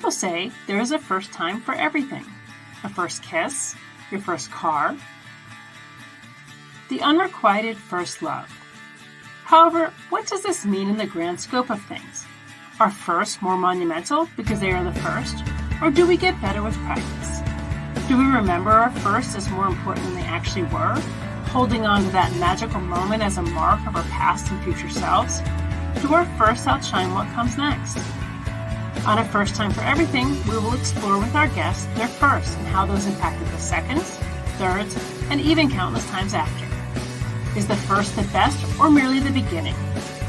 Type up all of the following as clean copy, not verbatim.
People say there is a first time for everything. A first kiss, your first car, the unrequited first love. However, what does this mean in the grand scope of things? Are firsts more monumental because they are the first, or do we get better with practice? Do we remember our firsts as more important than they actually were, holding on to that magical moment as a mark of our past and future selves? Do our firsts outshine what comes next? On A First Time for Everything, we will explore with our guests their firsts and how those impacted the seconds, thirds, and even countless times after. Is the first the best or merely the beginning?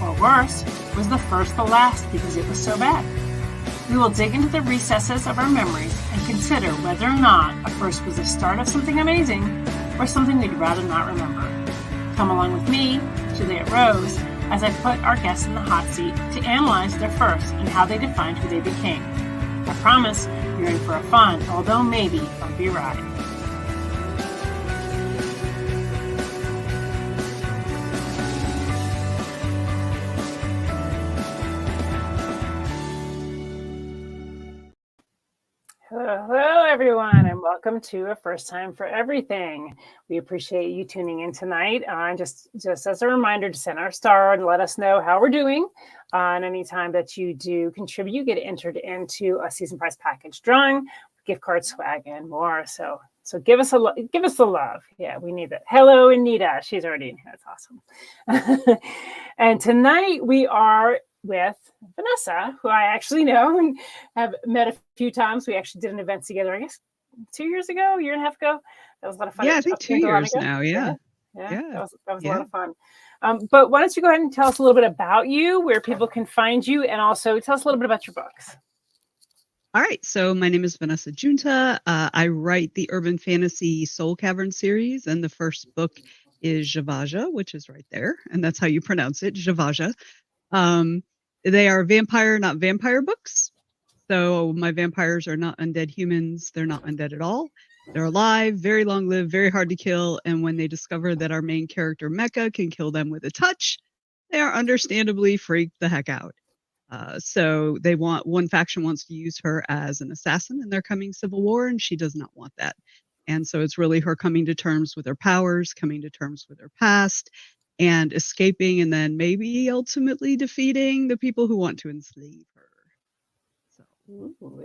Or worse, was the first the last because it was so bad? We will dig into the recesses of our memories and consider whether or not a first was the start of something amazing or something we'd rather not remember. Come along with me, Juliet Rose, as I put our guests in the hot seat to analyze their firsts and how they defined who they became. I promise you're in for a fun, although maybe bumpy ride. Hello, everyone, and welcome to A First Time for Everything. We appreciate you tuning in tonight. Just as a reminder to send our star and let us know how we're doing. And anytime that you do contribute, you get entered into a season prize package drawing, gift card swag, and more. So give us the love. Yeah, we need that. Hello, Anita. She's already in here. That's awesome. And tonight we are with Venessa, who I actually know and have met a few times. We actually did an event together, I guess, 2 years ago, a year and a half ago. That was a lot of fun. Yeah, I think 2 years now. Yeah. That was a lot of fun. But why don't you go ahead and tell us a little bit about you, where people can find you, and also tell us a little bit about your books. All right. So my name is Venessa Giunta. I write the urban fantasy Soul Cavern series, and the first book is Javaja, which is right there, and that's how you pronounce it, Javaja. They are vampire, not vampire books. So my vampires are not undead humans. They're not undead at all. They're alive, very long-lived, very hard to kill. And when they discover that our main character, Mecca, can kill them with a touch, they are understandably freaked the heck out. So one faction wants to use her as an assassin in their coming civil war, and she does not want that. And so it's really her coming to terms with her powers, coming to terms with her past, and escaping, and then maybe ultimately defeating the people who want to enslave her. So,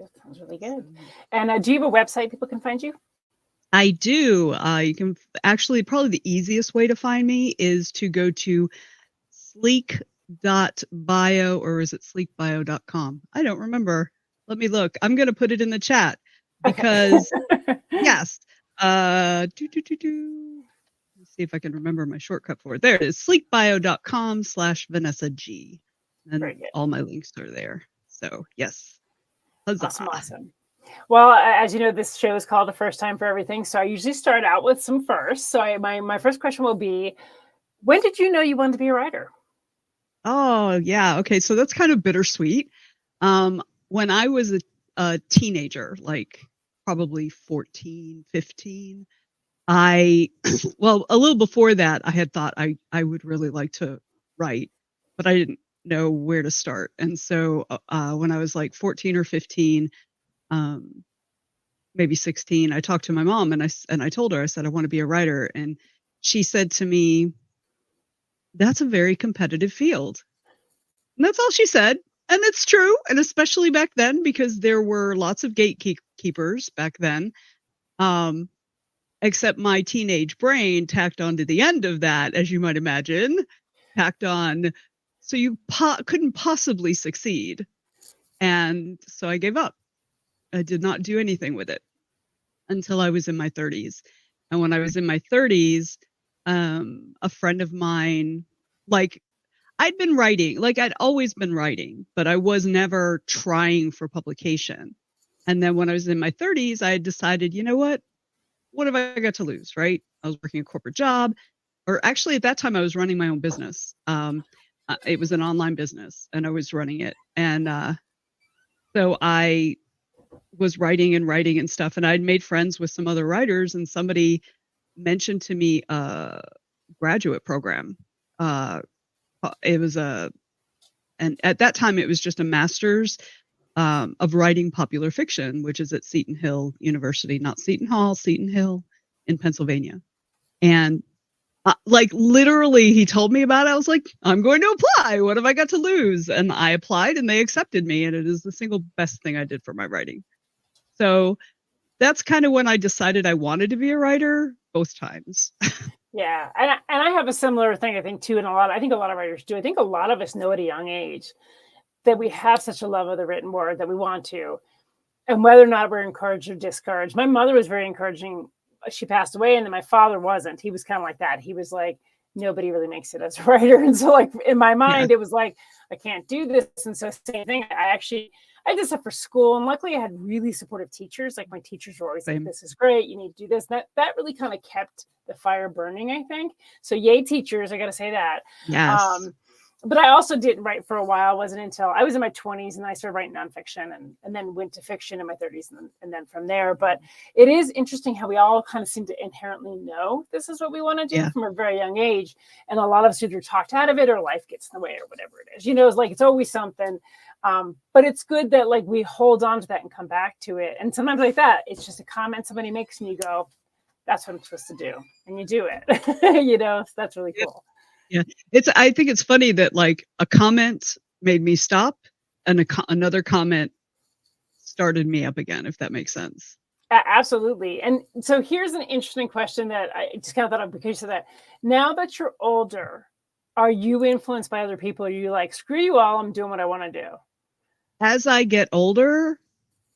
that sounds really good. And do you have a website people can find you? I do. You can actually, probably the easiest way to find me is to go to sleek.bio, or is it sleekbio.com? I don't remember. Let me look. I'm going to put it in the chat because, yes. See if I can remember my shortcut for it. There it is, sleekbio.com/Venessa G. And all my links are there. So, yes. Huzzah. Awesome. Well, as you know, this show is called A First Time for Everything. So I usually start out with some firsts. So my first question will be, when did you know you wanted to be a writer? Oh, yeah. Okay. So that's kind of bittersweet. When I was a teenager, like probably 14, 15, a little before that, I had thought I would really like to write, but I didn't know where to start. And so when I was like 14 or 15, maybe 16, I talked to my mom and I told her, I said, I want to be a writer. And she said to me, that's a very competitive field. And that's all she said. And it's true. And especially back then, because there were lots of gatekeepers back then. Except my teenage brain tacked on to the end of that, as you might imagine, tacked on. So you couldn't possibly succeed. And so I gave up. I did not do anything with it until I was in my 30s. And when I was in my 30s, a friend of mine, I'd been writing, I'd always been writing, but I was never trying for publication. And then when I was in my 30s, I decided, you know what have I got to lose, right? I was working a corporate job, or actually at that time I was running my own business. It was an online business and I was running it. And so I was writing and stuff, and I'd made friends with some other writers, and somebody mentioned to me a graduate program. It was and at that time it was just a master's of writing popular fiction, which is at Seton Hill University, not Seton Hall, Seton Hill in Pennsylvania. And like literally he told me about it. I was like, I'm going to apply. What have I got to lose? And I applied and they accepted me. And it is the single best thing I did for my writing. So that's kind of when I decided I wanted to be a writer, both times. Yeah. And I have a similar thing, I think, too. And I think a lot of writers do. I think a lot of us know at a young age that we have such a love of the written word that we want to. And whether or not we're encouraged or discouraged. My mother was very encouraging. She passed away, and then my father wasn't. He was kind of like that. He was like, nobody really makes it as a writer. And so like in my mind, It was like, I can't do this. And so same thing. I did stuff for school, and luckily I had really supportive teachers. Like my teachers were always like, this is great. You need to do this. And that really kind of kept the fire burning, I think. So yay, teachers. I got to say that. Yes. But I also didn't write for a while. It wasn't until I was in my 20s and I started writing nonfiction and then went to fiction in my 30s and then from there. But it is interesting how we all kind of seem to inherently know this is what we want to do from a very young age. And a lot of us either talked out of it or life gets in the way or whatever it is. It's like it's always something. But it's good that like we hold on to that and come back to it. And sometimes like that, it's just a comment somebody makes and you go, that's what I'm supposed to do. And you do it, so that's really cool. Yeah. I think it's funny that like a comment made me stop and another comment started me up again, if that makes sense. Absolutely. And so here's an interesting question that I just kind of thought of because of that. Now that you're older, are you influenced by other people? Are you like, screw you all, I'm doing what I want to do? As I get older,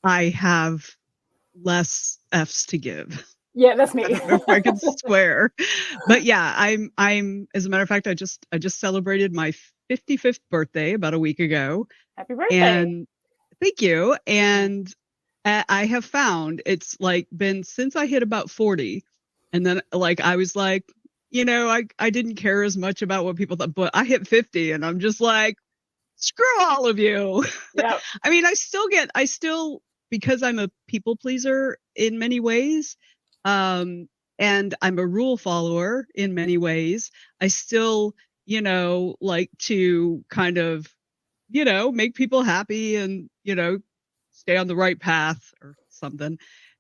I have less F's to give. Yeah, that's me. I don't know if I can swear, but yeah, I'm. As a matter of fact, I just celebrated my 55th birthday about a week ago. Happy birthday! And thank you. And I have found it's like been since I hit about 40, and then like I was like, I didn't care as much about what people thought, but I hit 50, and I'm just like, screw all of you. Yeah. I mean, I still because I'm a people pleaser in many ways. And I'm a rule follower in many ways. I still, like to kind of, make people happy and, stay on the right path or something.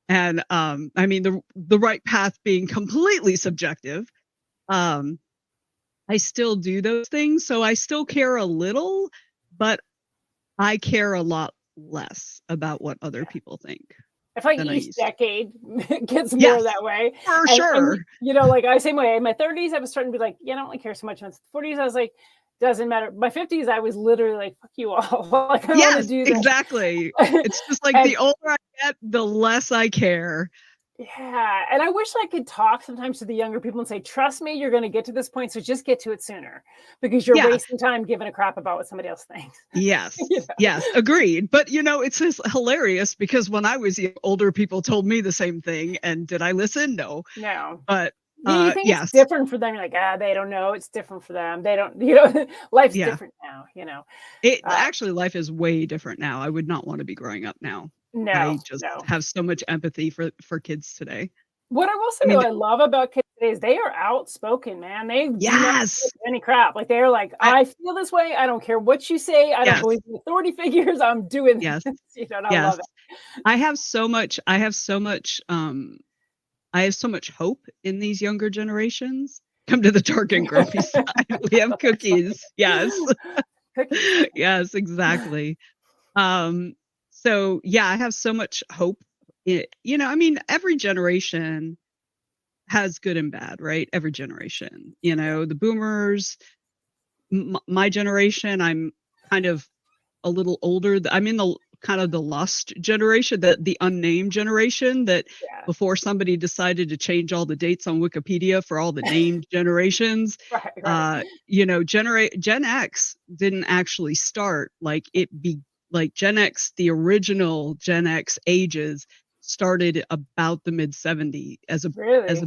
And, I mean, the right path being completely subjective. I still do those things. So I still care a little, but I care a lot less about what other people think. I feel like each decade gets more that way. For sure. Like I same way. In my 30s, I was starting to be like, I don't really care so much. In my 40s, I was like, doesn't matter. My 50s, I was literally like, fuck you all. Like, I want to do that. Exactly. It's just like the older I get, the less I care. Yeah. And I wish I could talk sometimes to the younger people and say, trust me, you're going to get to this point. So just get to it sooner because you're wasting time giving a crap about what somebody else thinks. Yes. Yes. Agreed. But, it's just hilarious because when I was young, older people told me the same thing. And did I listen? No. But you think it's different for them? You're like, they don't know. It's different for them. They don't, life's different now, Actually, life is way different now. I would not want to be growing up now. No, I just have so much empathy for kids today. What I will say, I love about kids today is they are outspoken, man. They do not give any crap. Like they're like, I feel this way. I don't care what you say. I don't believe in authority figures. I'm doing this. I love it. I have so much hope in these younger generations. Come to the dark and grumpy side. We have cookies. Yes. Cookies. Yes, exactly. So I have so much hope. Every generation has good and bad, right? Every generation, the boomers, my generation, I'm kind of a little older. I'm in the kind of the lost generation, the unnamed generation that before somebody decided to change all the dates on Wikipedia for all the named generations, right. Gen X didn't actually start like Gen X, the original Gen X ages started about the mid 70s as a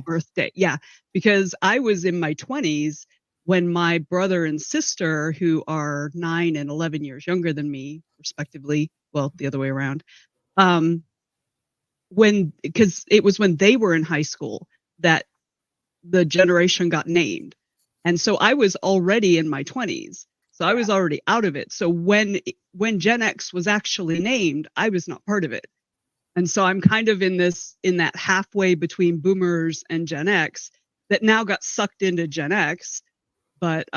birthday. Yeah, because I was in my 20s when my brother and sister, who are 9 and 11 years younger than me, respectively, well, the other way around, because it was when they were in high school that the generation got named. And so I was already in my 20s. So I was already out of it. So when Gen X was actually named, I was not part of it. And so I'm kind of in that halfway between boomers and Gen X that now got sucked into Gen X. But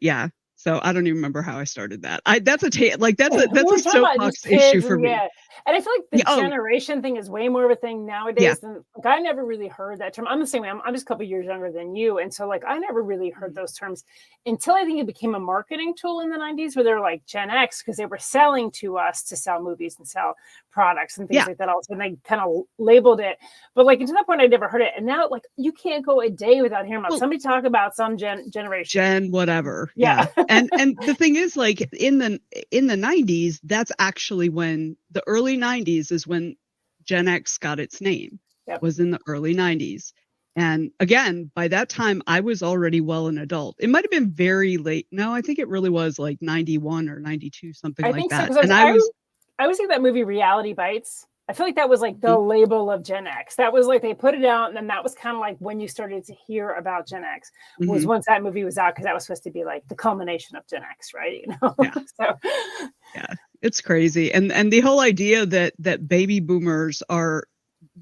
yeah. So I don't even remember how I started that. That's a soapbox issue for me. Yeah. And I feel like the generation thing is way more of a thing nowadays than like I never really heard that term. I'm the same way. I'm just a couple years younger than you. And so like I never really heard those terms until I think it became a marketing tool in the 90s where they're like Gen X because they were selling to us to sell movies and sell products and things like that also. And they kind of labeled it. But like until that point I never heard it. And now like you can't go a day without hearing about somebody talk about some generation. Gen whatever. Yeah. and the thing is like in the 90s, that's actually when the early 90s is when Gen X got its name. Was in the early 90s. And again, by that time, I was already well an adult. It might have been very late. No, I think it really was like 91 or 92, something like that. So, and I was thinking that movie Reality Bites. I feel like that was like the label of Gen X. That was like they put it out, and then that was kind of like when you started to hear about Gen X was once that movie was out because that was supposed to be like the culmination of Gen X, right? You know, yeah, it's crazy, and the whole idea that baby boomers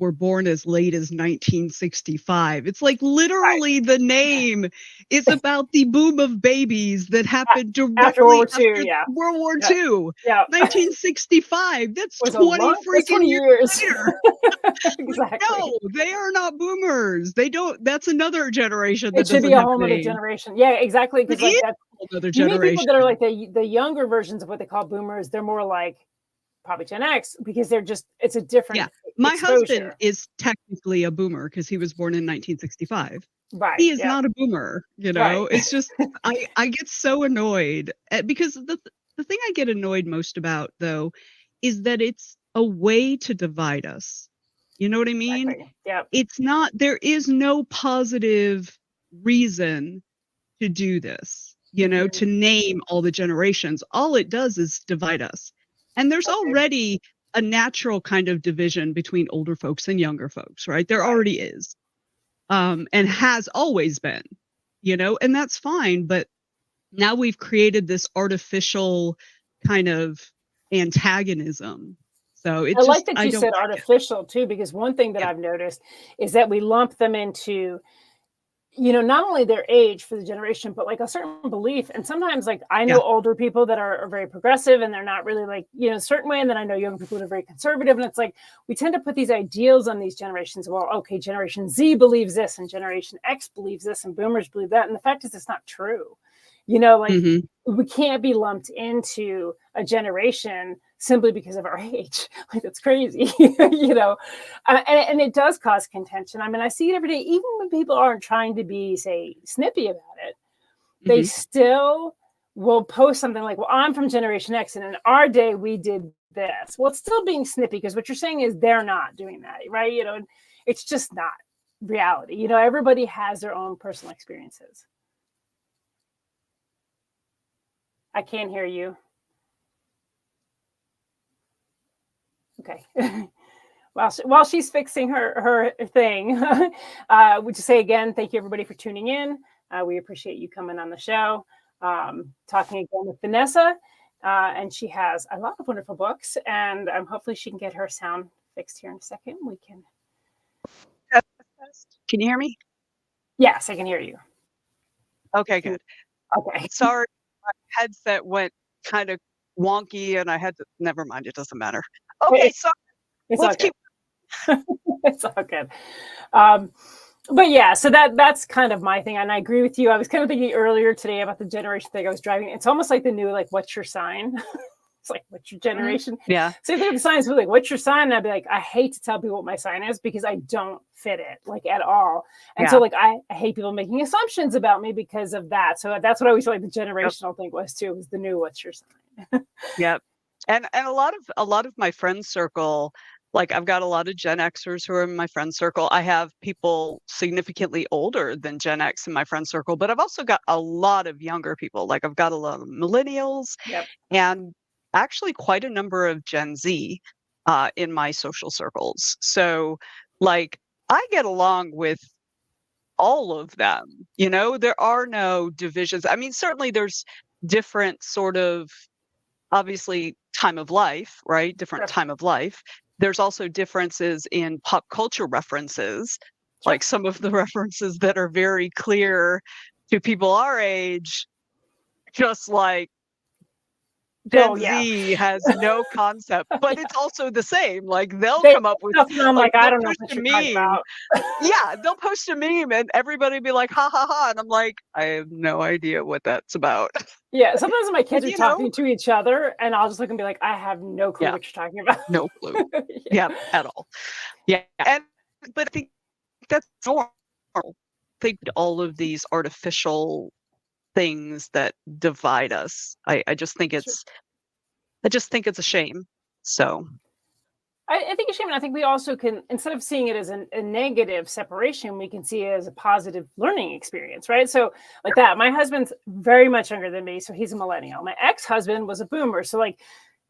were born as late as 1965. It's like literally the name is about the boom of babies that happened directly after World War II. 1965. That's 20 freaking years later. Exactly. No, they are not boomers. They don't. That's another generation. It should be a whole other generation. Yeah, exactly. Because like that's another generation. You meet people that are like the younger versions of what they call boomers. They're more like probably Gen X because they're just it's a different my husband is technically a boomer because he was born in 1965. Right. He is not a boomer, you know. It's just I get so annoyed because the thing I get annoyed most about though is that it's a way to divide us. You know what I mean? Exactly. Yeah. It's not, there is no positive reason to do this, you know, to name all the generations. All it does is divide us. And there's already a natural kind of division between older folks and younger folks, right? There already is. And has always been, you know, and that's fine. But now we've created this artificial kind of antagonism. So it's I like that you said artificial too, because one thing that I've noticed is that we lump them into, you know, not only their age for the generation, but like a certain belief. And sometimes like I know older people that are very progressive and they're not really like, you know, a certain way. And then I know younger people that are very conservative. And it's like, we tend to put these ideals on these generations. Well, okay, Generation Z believes this and Generation X believes this and boomers believe that. And the fact is it's not true. You know, like we can't be lumped into a generation simply because of our age. Like that's crazy, you know, and it does cause contention. I mean, I see it every day, even when people aren't trying to be, say, snippy about it, they still will post something like, well, I'm from Generation X and in our day we did this. Well, it's still being snippy because what you're saying is they're not doing that, right? You know, and it's just not reality. You know, everybody has their own personal experiences. I can't hear you. Okay. While she's fixing her thing, would you say again, thank you everybody for tuning in. We appreciate you coming on the show, talking again with Venessa. And she has a lot of wonderful books and hopefully she can get her sound fixed here in a second. We can. Can you hear me? Yes, I can hear you. Okay, good. Okay. Sorry. My headset went kind of wonky and I had to, never mind, it doesn't matter. Okay, so let's keep. It's all good. But yeah, so that's kind of my thing. And I agree with you. I was kind of thinking earlier today about the generation thing I was driving. It's almost like the new, like, what's your sign? It's like, what's your generation? Yeah. So if the signs were like, what's your sign? And I'd be like, I hate to tell people what my sign is because I don't fit it like at all. And so like, I hate people making assumptions about me because of that. So that's what I always feel like the generational thing was too, was the new, what's your sign? Yep. And a lot of my friend circle, like I've got a lot of Gen Xers who are in my friend circle. I have people significantly older than Gen X in my friend circle, but I've also got a lot of younger people. Like I've got a lot of millennials and actually quite a number of Gen Z in my social circles. So like I get along with all of them, you know, there are no divisions. I mean, certainly there's different sort of, obviously, time of life, right? Different time of life. There's also differences in pop culture references, like some of the references that are very clear to people our age, just like Gen Z has no concept, but it's also the same. Like they'll come up with, and I'm like, I don't know what you're talking about. Yeah, they'll post a meme and everybody be like, ha ha ha. And I'm like, I have no idea what that's about. Yeah, sometimes my kids But, are talking to each other and I'll just look and be like, I have no clue what you're talking about. No clue. Yeah, at all. Yeah. But I think that's normal. I think all of these artificial things that divide us, I just think it's a shame. So I think it's a shame. And I think we also can, instead of seeing it as a negative separation, we can see it as a positive learning experience, right? So like that, my husband's very much younger than me. So he's a millennial. My ex-husband was a boomer. So like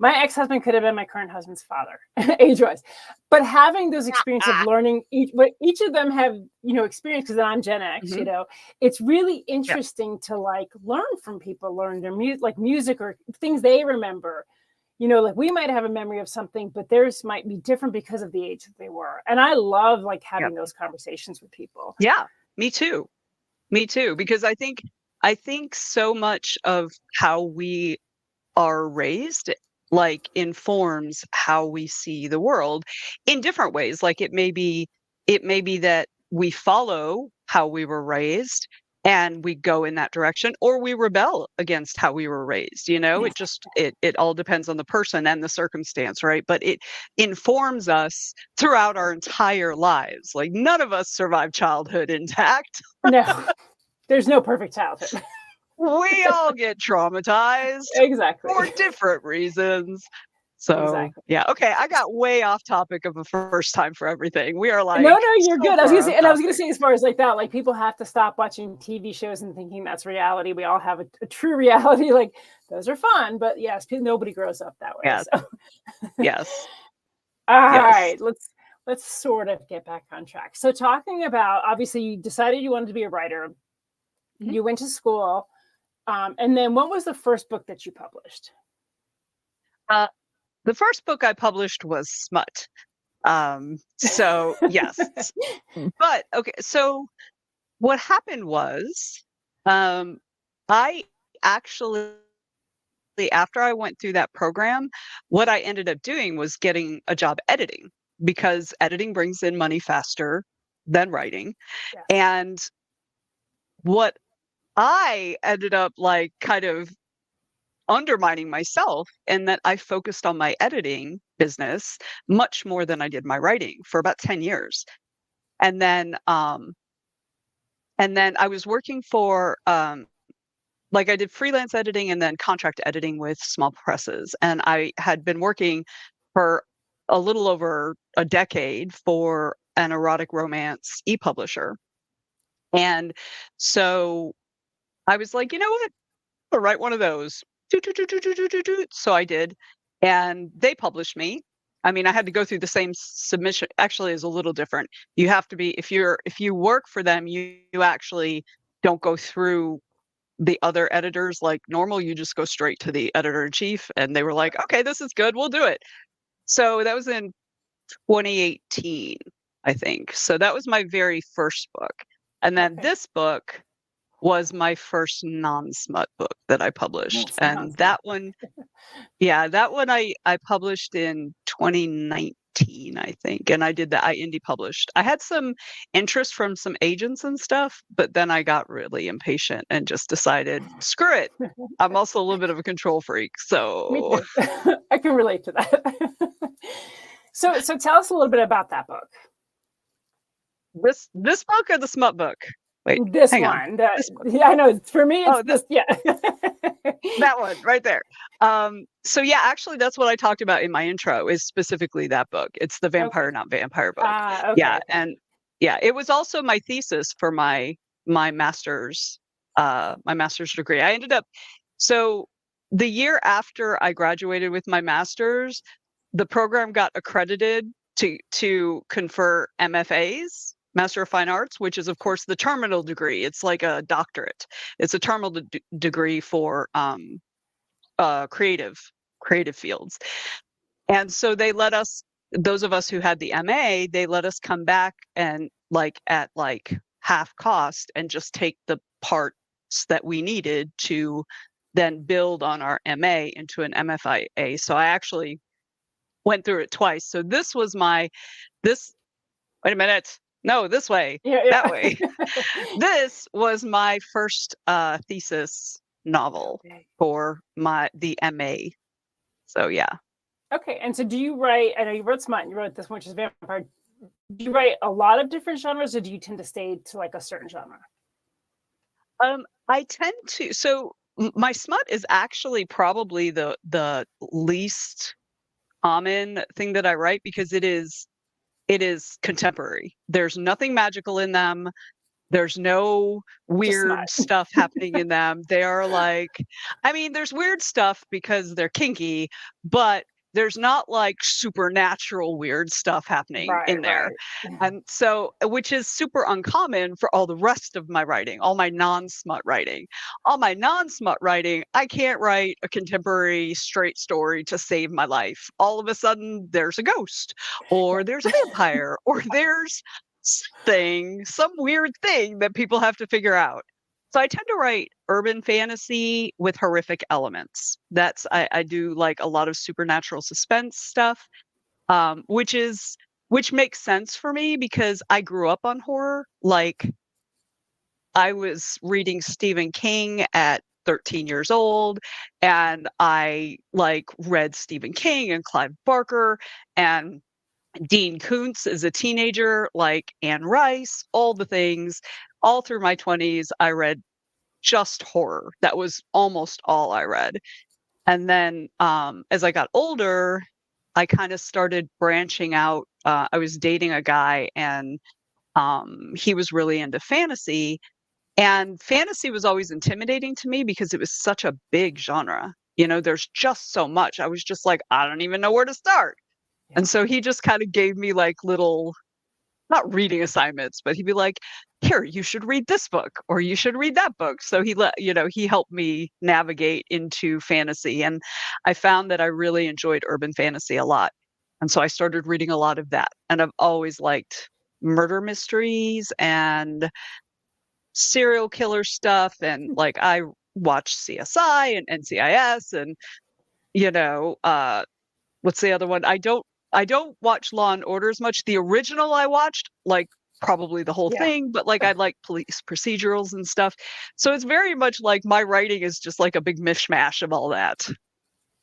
my ex-husband could have been my current husband's father, age-wise. But having those experiences of learning, each of them have, experience, because I'm Gen X, it's really interesting to like learn from people, learn their music or things they remember. Like we might have a memory of something, but theirs might be different because of the age that they were. And I love like having those conversations with people. Yeah, me too. Because I think so much of how we are raised like informs how we see the world in different ways. Like it may be that we follow how we were raised and we go in that direction, or we rebel against how we were raised. It all depends on the person and the circumstance, right? But it informs us throughout our entire lives. Like none of us survived childhood intact. No, there's no perfect childhood. We all get traumatized. Exactly. For different reasons. So yeah, okay. I got way off topic of a first time for everything. We are like, no, you're good. I was gonna say, as far as like that, like people have to stop watching TV shows and thinking that's reality. We all have a true reality. Like those are fun, but yes, nobody grows up that way. Yes. So. Yes. All right, let's sort of get back on track. So talking about, obviously you decided you wanted to be a writer. Mm-hmm. You went to school. And then what was the first book that you published? The first book I published was smut. So yes. But okay, so what happened was I actually, after I went through that program, what I ended up doing was getting a job editing, because editing brings in money faster than writing. Yeah. And what I ended up like kind of undermining myself, and that I focused on my editing business much more than I did my writing for about 10 years. And then I was working for, like I did freelance editing and then contract editing with small presses. And I had been working for a little over a decade for an erotic romance e-publisher. And so I was like, you know what? I'll write one of those. So I did. And they published me. I mean, I had to go through the same submission. Actually, is a little different. You have to be, if you work for them, you actually don't go through the other editors like normal. You just go straight to the editor-in-chief. And they were like, okay, this is good. We'll do it. So that was in 2018, I think. So that was my very first book. And then this book was my first non-smut book that I published. And that one, I published in 2019, I think. And I did that. I indie published. I had some interest from some agents and stuff, but then I got really impatient and just decided, screw it. I'm also a little bit of a control freak. So I can relate to that. So tell us a little bit about that book. This book or the smut book? Wait, this one. Yeah, I know. For me, it's this. Yeah. That one right there. So yeah, actually that's what I talked about in my intro, is specifically that book. It's the Vampire Not Vampire book. Okay. Yeah. And yeah, it was also my thesis for my master's degree. I ended up, so the year after I graduated with my master's, the program got accredited to confer MFAs, Master of Fine Arts, which is of course the terminal degree. It's like a doctorate. It's a terminal degree for creative fields. And so they let us, those of us who had the MA, they let us come back and at half cost and just take the parts that we needed to then build on our MA into an MFIA. So I actually went through it twice. So this was wait a minute. No, this way, that way. This was my first thesis novel for the MA. So yeah. Okay, and so do you write, I know you wrote Smut and you wrote this one, which is vampire. Do you write a lot of different genres, or do you tend to stay to a certain genre? I tend to, so my Smut is actually probably the least common thing that I write, because it is contemporary. There's nothing magical in them. There's no weird stuff happening in them. They are there's weird stuff because they're kinky, but there's not supernatural weird stuff happening in there. Right. And so, which is super uncommon for all the rest of my writing, all my non-smut writing. All my non-smut writing, I can't write a contemporary straight story to save my life. All of a sudden there's a ghost, or there's a vampire, or there's some weird thing that people have to figure out. So I tend to write urban fantasy with horrific elements. I do a lot of supernatural suspense stuff, which makes sense for me because I grew up on horror. I was reading Stephen King at 13 years old, and I read Stephen King and Clive Barker and Dean Koontz as a teenager, Anne Rice, all the things. All through my 20s, I read just horror. That was almost all I read. And then as I got older, I kind of started branching out. I was dating a guy, and he was really into fantasy. And fantasy was always intimidating to me because it was such a big genre. There's just so much. I was just I don't even know where to start. Yeah. And so he just kind of gave me little, not reading assignments, but he'd be like, here, you should read this book, or you should read that book. So he helped me navigate into fantasy. And I found that I really enjoyed urban fantasy a lot. And so I started reading a lot of that. And I've always liked murder mysteries and serial killer stuff. And I watched CSI and NCIS and, what's the other one? I don't watch Law and Order as much. The original I watched, probably the whole thing, but I like police procedurals and stuff. So it's very much my writing is just a big mishmash of all that.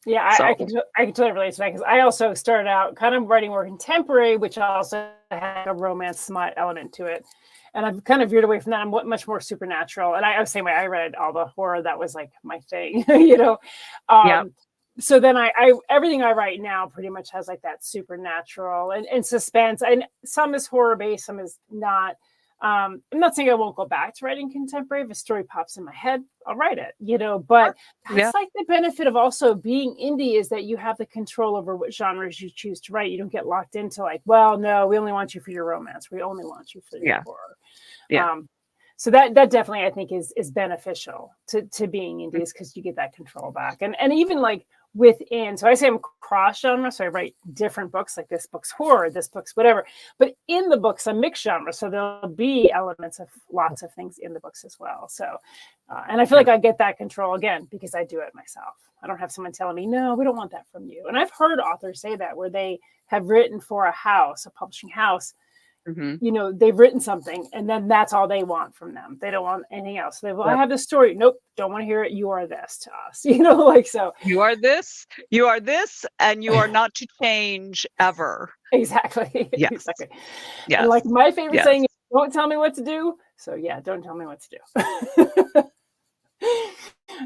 Yeah, I can totally relate to that, because I also started out kind of writing more contemporary, which also had a romance smut element to it. And I've kind of veered away from that. I'm much more supernatural. And I was the same way. I read all the horror. That was my thing, So then I everything I write now pretty much has that supernatural and suspense. And some is horror based, some is not. I'm not saying I won't go back to writing contemporary. If a story pops in my head, I'll write it, but that's the benefit of also being indie, is that you have the control over what genres you choose to write. You don't get locked into well, no, we only want you for your romance. We only want you for your horror. Yeah. So that definitely, I think, is beneficial to being indie, is because you get that control back. And even within, so I say I'm cross genre, so I write different books, this book's horror, this book's whatever, but in the books I'm mixed genre, so there'll be elements of lots of things in the books as well. So and I feel I get that control again because I do it myself. I don't have someone telling me, no, we don't want that from you. And I've heard authors say that, where they have written for a publishing house. Mm-hmm. They've written something, and then that's all they want from them. They don't want anything else. I have this story. Nope, don't want to hear it. You are this to us, so. You are this, and you are not to change ever. Exactly. Yes. Exactly. Yes. And my favorite saying is, don't tell me what to do. So don't tell me what to do.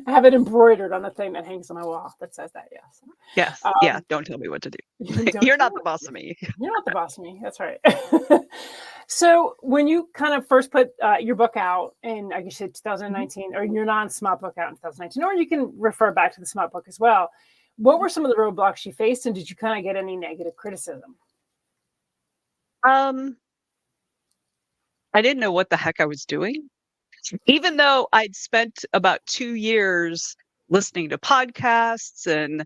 I have it embroidered on a thing that hangs on my wall that says that. Yes. Yes. Don't tell me what to do. You're not the boss of me. You're not the boss of me. That's right. So when you kind of first put your book out in, like you said, 2019, or your non-smut book out in 2019, or you can refer back to the smut book as well, what were some of the roadblocks you faced, and did you kind of get any negative criticism? I didn't know what the heck I was doing. Even though I'd spent about 2 years listening to podcasts and,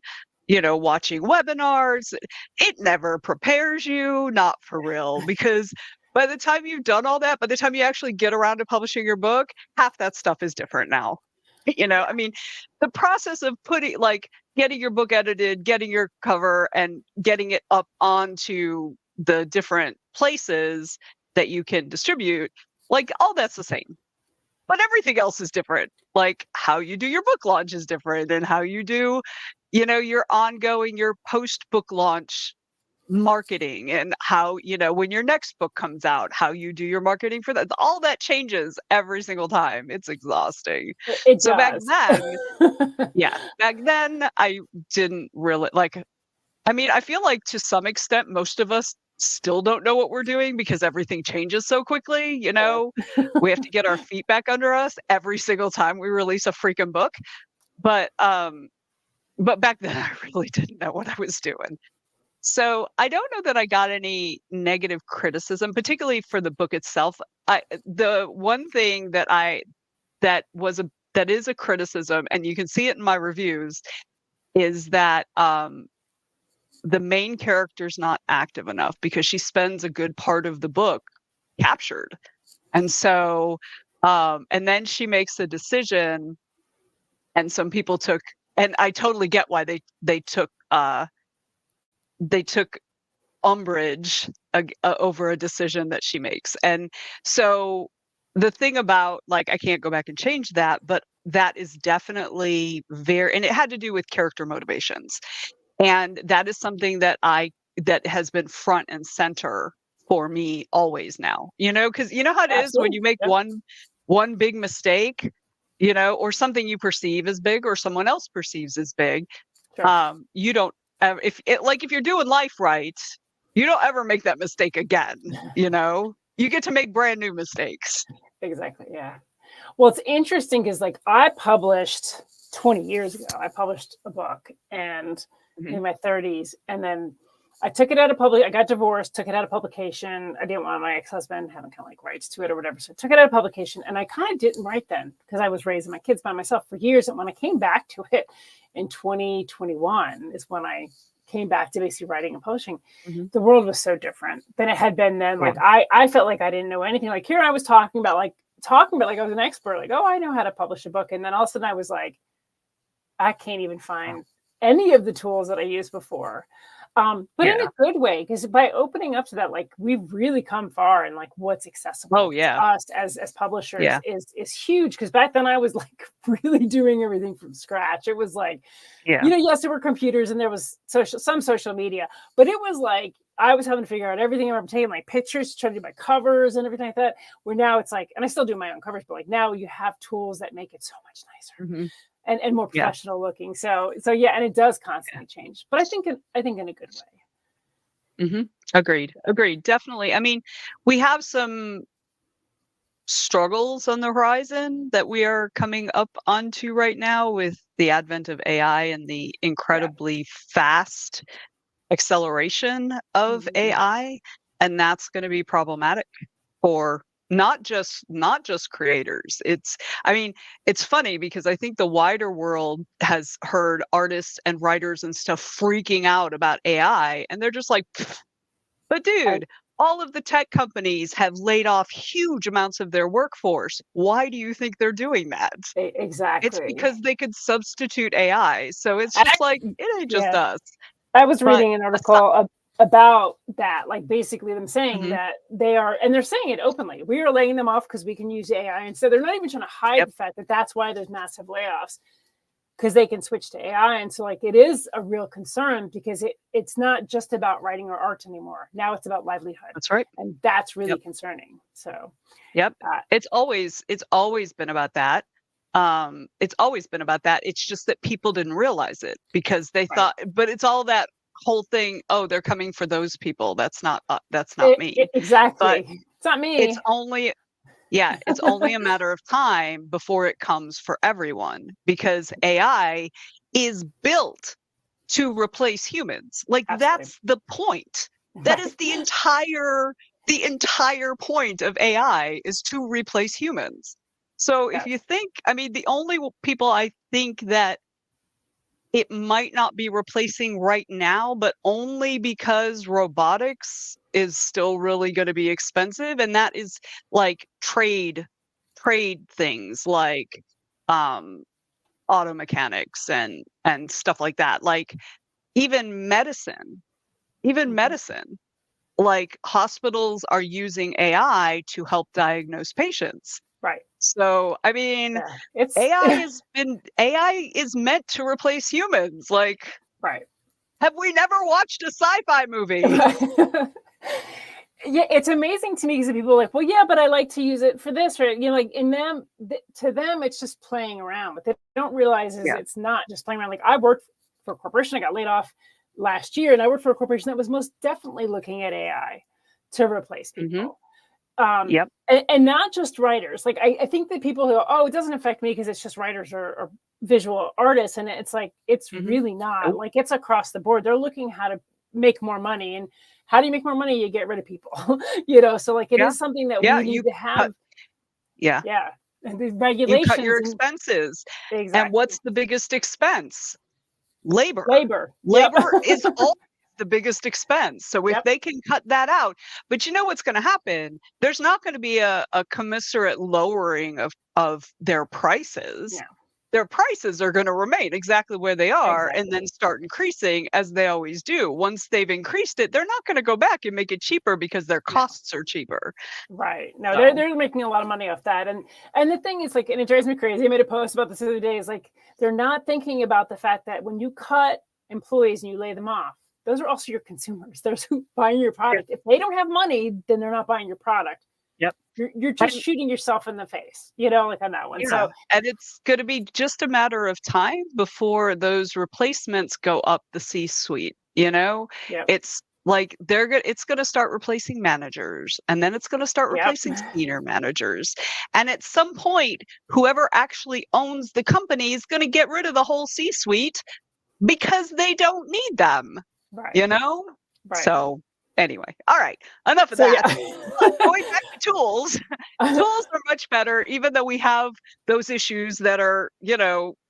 watching webinars, it never prepares you, not for real, because by the time you've done all that, by the time you actually get around to publishing your book, half that stuff is different now. I mean, the process of getting your book edited, getting your cover, and getting it up onto the different places that you can distribute, all that's the same. But everything else is different. Like how you do your book launch is different, and how you do, your post book launch marketing, and how, when your next book comes out, how you do your marketing for that. All that changes every single time. It's exhausting. It So does. back then I didn't really I feel like to some extent, most of us still don't know what we're doing because everything changes so quickly. We have to get our feet back under us every single time we release a freaking book. But back then I really didn't know what I was doing. So I don't know that I got any negative criticism, particularly for the book itself. The one thing that is a criticism, and you can see it in my reviews, is that the main character's not active enough, because she spends a good part of the book captured. And so, and then she makes a decision, and some people and I totally get why they took umbrage over a decision that she makes. And so the thing about, I can't go back and change that, but that is definitely and it had to do with character motivations. And that is something that has been front and center for me always now, because how it is when you make one big mistake, or something you perceive as big or someone else perceives as big. Sure. You don't, if you're doing life right, you don't ever make that mistake again. You get to make brand new mistakes. Exactly. Yeah. Well, it's interesting because I published 20 years ago, I published a book, and in my 30s, and then I took it out of I got divorced, took it out of publication. I didn't want my ex-husband having rights to it or whatever. So I took it out of publication, and I kind of didn't write then because I was raising my kids by myself for years. And when I came back to it in 2021 is when I came back to basically writing and publishing. The world was so different than it had been then. I felt like I didn't know anything. Here I was talking about I was an expert, I know how to publish a book. And then all of a sudden I was like, I can't even find any of the tools that I used before. But in a good way, because by opening up to that, we've really come far in what's accessible to us as publishers is huge. Because back then I was really doing everything from scratch. It was yes, there were computers and there was some social media, but it was I was having to figure out everything. I'm obtaining pictures, trying to do my covers and everything like that. Where now it's and I still do my own covers, but now you have tools that make it so much nicer. And more professional looking. So yeah, and it does constantly change, but I think in a good way. Agreed. Definitely. I mean, we have some struggles on the horizon that we are coming up onto right now with the advent of AI and the incredibly fast acceleration of AI. And that's going to be problematic for not just creators. It's funny because I think the wider world has heard artists and writers and stuff freaking out about AI, and they're just like, but dude, all of the tech companies have laid off huge amounts of their workforce. Why do you think they're doing that? Exactly. It's because they could substitute AI. So it's just it ain't just us. I was reading an article about that, basically them saying that they're saying it openly. We are laying them off because we can use AI. And so they're not even trying to hide the fact that that's why there's massive layoffs, because they can switch to AI. And so it is a real concern because it's not just about writing or art anymore. Now it's about livelihood. That's right. And that's really concerning. So, it's always been about that. It's always been about that. It's just that people didn't realize it because they thought, but it's all that whole thing. Oh, they're coming for those people. That's not me. Exactly. But it's not me. It's only a matter of time before it comes for everyone, because AI is built to replace humans. Absolutely. That's the point. That is the entire the entire point of AI is to replace humans. So if you think, I mean, the only people I think that it might not be replacing right now, but only because robotics is still really going to be expensive, and that is like trade things like auto mechanics and stuff like that. Like even medicine, like hospitals are using AI to help diagnose patients. Right. So, I mean, It's AI is meant to replace humans. Like, right. have we never watched a sci-fi movie? Yeah, it's amazing to me because people are like, well, yeah, but I like to use it for this, or like in them, to them, it's just playing around. What they don't realize is it's not just playing around. Like I worked for a corporation, I got laid off last year, and I worked for a corporation that was most definitely looking at AI to replace people. And not just writers. Like I think that people who, oh, it doesn't affect me because it's just writers or visual artists, and it's like it's really not. Like it's across the board. They're looking how to make more money, and how do you make more money? You get rid of people, so like it is something that we need to have. And the regulations, you cut your expenses. Exactly. And what's the biggest expense? Labor is all the biggest expense. So if they can cut that out, but you know what's going to happen? There's not going to be a commensurate lowering of their prices. Their prices are going to remain exactly where they are and then start increasing as they always do. Once they've increased it, they're not going to go back and make it cheaper because their costs are cheaper. Right. No, they're making a lot of money off that. And the thing is, like, and it drives me crazy. I made a post about this the other day, is like they're not thinking about the fact that when you cut employees and you lay them off, those are also your consumers. Those who buying your product. If they don't have money, then they're not buying your product. You're just shooting yourself in the face, like on that one. So, and it's going to be just a matter of time before those replacements go up the C-suite. It's like it's going to start replacing managers, and then it's going to start replacing senior managers. And at some point, whoever actually owns the company is going to get rid of the whole C-suite because they don't need them. Right. So anyway, all right, enough of that. Going back to tools are much better, even though we have those issues that are,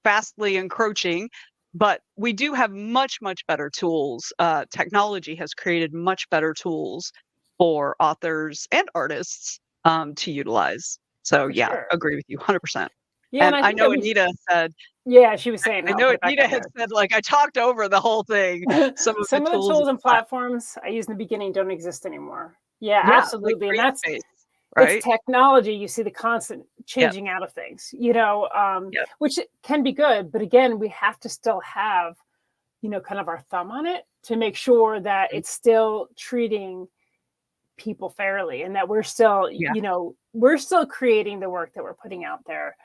vastly encroaching, but we do have much, much better tools. Technology has created much better tools for authors and artists to utilize. So agree with you 100%. Yeah, and I know Anita said. Yeah, she was saying. I know Anita had said, like, I talked over the whole thing. Some of the tools and platforms I used in the beginning don't exist anymore. Yeah, absolutely. Like and that's it's technology. You see the constant changing out of things, which can be good. But again, we have to still have, kind of our thumb on it to make sure that it's still treating people fairly, and that we're still we're still creating the work that we're putting out there.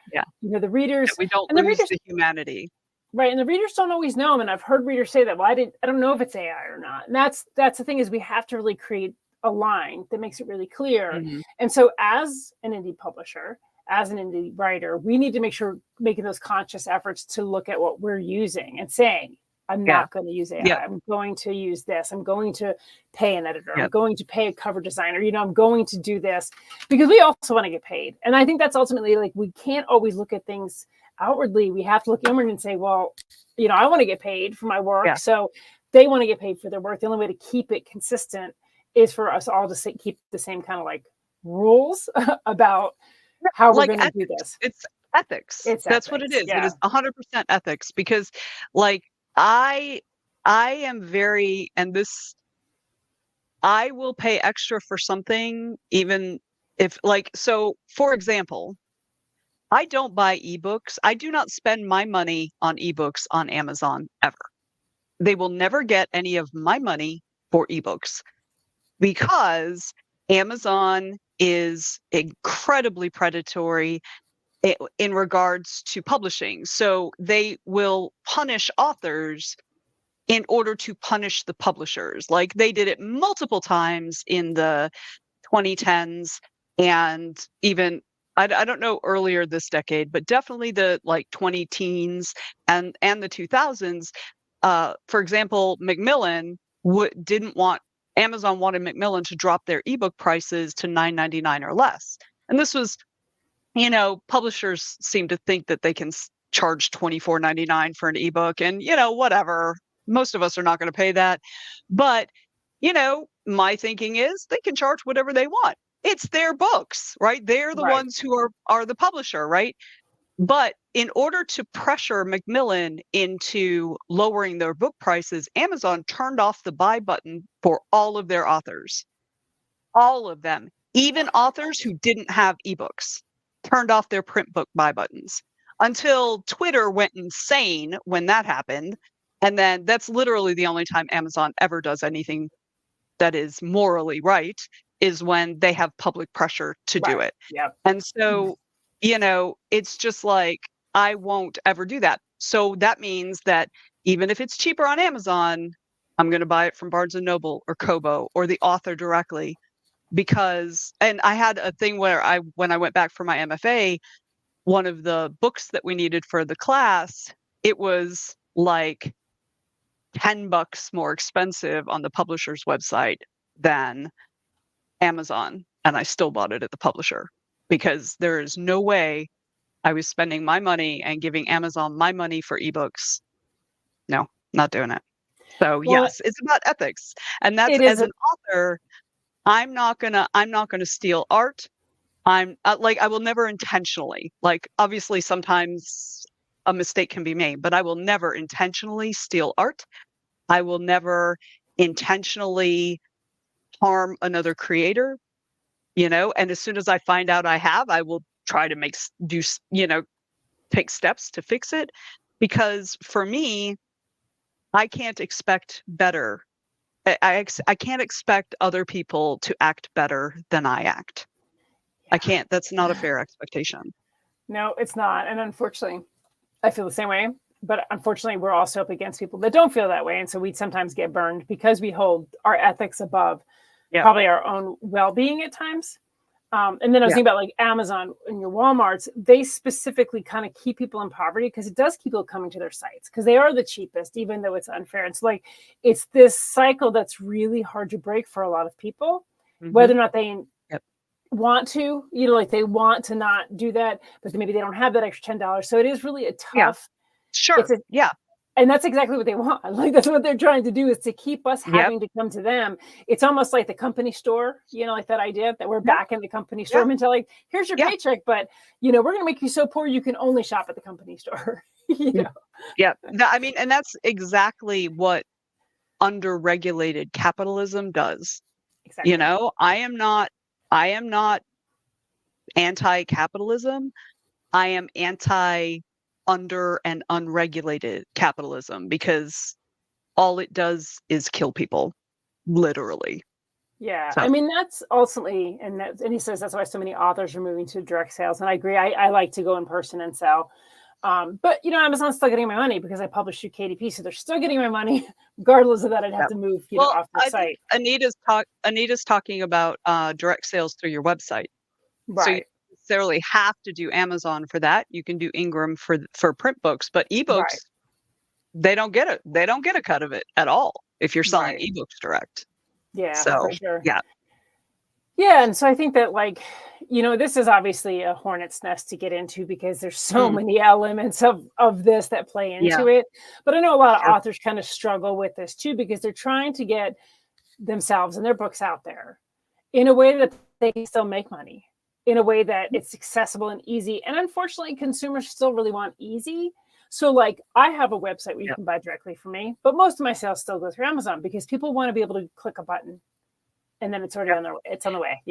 The readers, we don't lose the humanity, right? And the readers don't always know them, and I've heard readers say that, well, I don't know if it's AI or not. And that's the thing, is we have to really create a line that makes it really clear. And so as an indie publisher, as an indie writer, we need to make sure making those conscious efforts to look at what we're using and saying, I'm not going to use AI. I'm going to use this. I'm going to pay an editor. I'm going to pay a cover designer. I'm going to do this because we also want to get paid. And I think that's ultimately, like, we can't always look at things outwardly. We have to look inward and say, well, I want to get paid for my work. So they want to get paid for their work. The only way to keep it consistent is for us all to keep the same kind of like rules about how we're going to do this. It's ethics. That's what it is. It is 100% ethics, because like, I am very, and this, I will pay extra for something, even if, like, so for example, I don't buy ebooks. I do not spend my money on ebooks on Amazon ever. They will never get any of my money for ebooks because Amazon is incredibly predatory in regards to publishing. So they will punish authors in order to punish the publishers. Like they did it multiple times in the 2010s, and even I don't know earlier this decade, but definitely the like 2010s and the 2000s. For example, Macmillan didn't want Amazon wanted Macmillan to drop their ebook prices to $9.99 or less. And this was, publishers seem to think that they can charge $24.99 for an ebook, and whatever. Most of us are not going to pay that. But my thinking is they can charge whatever they want. It's their books, right? They're the ones who are the publisher, right? But in order to pressure Macmillan into lowering their book prices, Amazon turned off the buy button for all of their authors. All of them, even authors who didn't have ebooks, turned off their print book buy buttons until Twitter went insane when that happened. And then that's literally the only time Amazon ever does anything that is morally right, is when they have public pressure to do it. Yep. And so, it's just like, I won't ever do that. So that means that even if it's cheaper on Amazon, I'm going to buy it from Barnes & Noble or Kobo or the author directly, because, and I had a thing where when I went back for my MFA, one of the books that we needed for the class, it was like $10 more expensive on the publisher's website than Amazon. And I still bought it at the publisher, because there is no way I was spending my money and giving Amazon my money for ebooks. No, not doing it. So yes, it's about ethics. And that's, as an author, I'm not gonna steal art. I will never intentionally, obviously sometimes a mistake can be made, but I will never intentionally steal art. I will never intentionally harm another creator, and as soon as I find out I will try to take steps to fix it, because for me, I can't expect better. I can't expect other people to act better than I act. I can't. That's not a fair expectation. No, it's not. And unfortunately, I feel the same way. But unfortunately, we're also up against people that don't feel that way. And so we sometimes get burned because we hold our ethics above probably our own well-being at times. And then I was thinking about like Amazon and your Walmarts, they specifically kind of keep people in poverty because it does keep people coming to their sites because they are the cheapest, even though it's unfair. It's like, it's this cycle that's really hard to break for a lot of people, whether or not they want to, they want to not do that, but maybe they don't have that extra $10. So it is really a tough. Sure. And that's exactly what they want. Like, that's what they're trying to do, is to keep us having to come to them. It's almost like the company store, like that idea that we're back in the company store mentality. Like, here's your paycheck, but, we're going to make you so poor you can only shop at the company store. Yeah. I mean, and that's exactly what under-regulated capitalism does. Exactly. I am not anti-capitalism. I am under and unregulated capitalism, because all it does is kill people, literally. Yeah. So, I mean, that's ultimately, and he says that's why so many authors are moving to direct sales. And I agree. I like to go in person and sell. But Amazon's still getting my money because I publish through KDP, so they're still getting my money, regardless of that. I'd have to move, off the site. Anita's talking about direct sales through your website, right? So you necessarily have to do Amazon for that. You can do Ingram for print books, but ebooks, they don't get it. They don't get a cut of it at all if you're selling ebooks direct. Yeah, so for sure. Yeah, and so I think that, this is obviously a hornet's nest to get into because there's so many elements of this that play into it. But I know a lot of authors kind of struggle with this too, because they're trying to get themselves and their books out there in a way that they can still make money, in a way that it's accessible and easy. And unfortunately, consumers still really want easy. So I have a website where you can buy directly from me, but most of my sales still go through Amazon because people want to be able to click a button and then it's already on the way,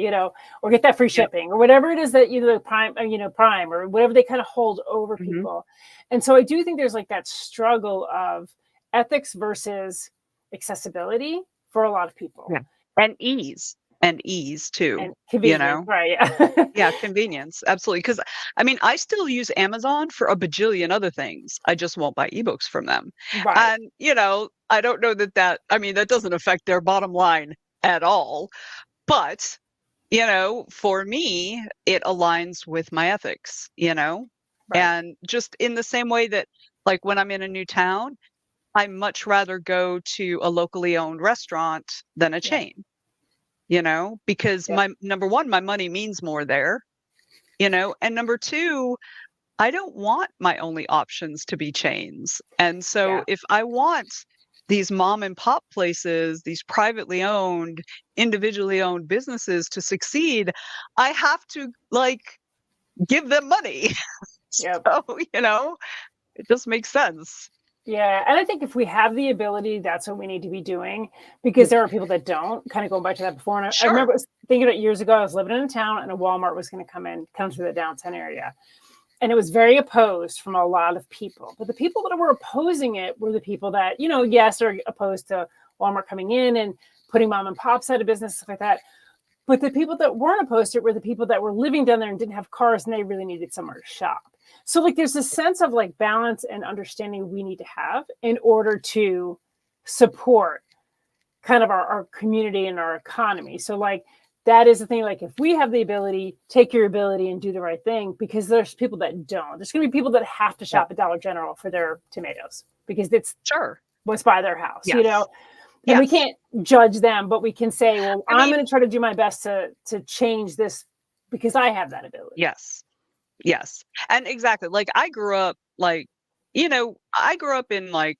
or get that free shipping or whatever it is that, Prime or whatever they kind of hold over people. And so I do think there's that struggle of ethics versus accessibility for a lot of people. Yeah. And ease too, and convenience, right? Yeah, convenience, absolutely. Because I still use Amazon for a bajillion other things. I just won't buy ebooks from them, and I don't know that that doesn't affect their bottom line at all, but for me, it aligns with my ethics. And just in the same way that, when I'm in a new town, I much rather go to a locally owned restaurant than a chain, because my number one, my money means more there, and number two, I don't want my only options to be chains. And so if I want these mom and pop places, these privately owned, individually owned businesses to succeed, I have to give them money. Yep. So, it just makes sense. Yeah. And I think if we have the ability, that's what we need to be doing, because there are people that don't. Kind of going back to that before. And I remember thinking about years ago, I was living in a town and a Walmart was going to come to the downtown area. And it was very opposed from a lot of people. But the people that were opposing it were the people that, yes, are opposed to Walmart coming in and putting mom and pops out of business, stuff like that. But the people that weren't opposed to it were the people that were living down there and didn't have cars, and they really needed somewhere to shop. So there's a sense of balance and understanding we need to have in order to support kind of our community and our economy. So that is the thing. If we have the ability, take your ability and do the right thing, because there's people that don't. There's going to be people that have to shop at Dollar General for their tomatoes because it's what's by their house, and we can't judge them, but we can say, well, I'm going to try to do my best to change this because I have that ability. Yes. And exactly. I grew up I grew up in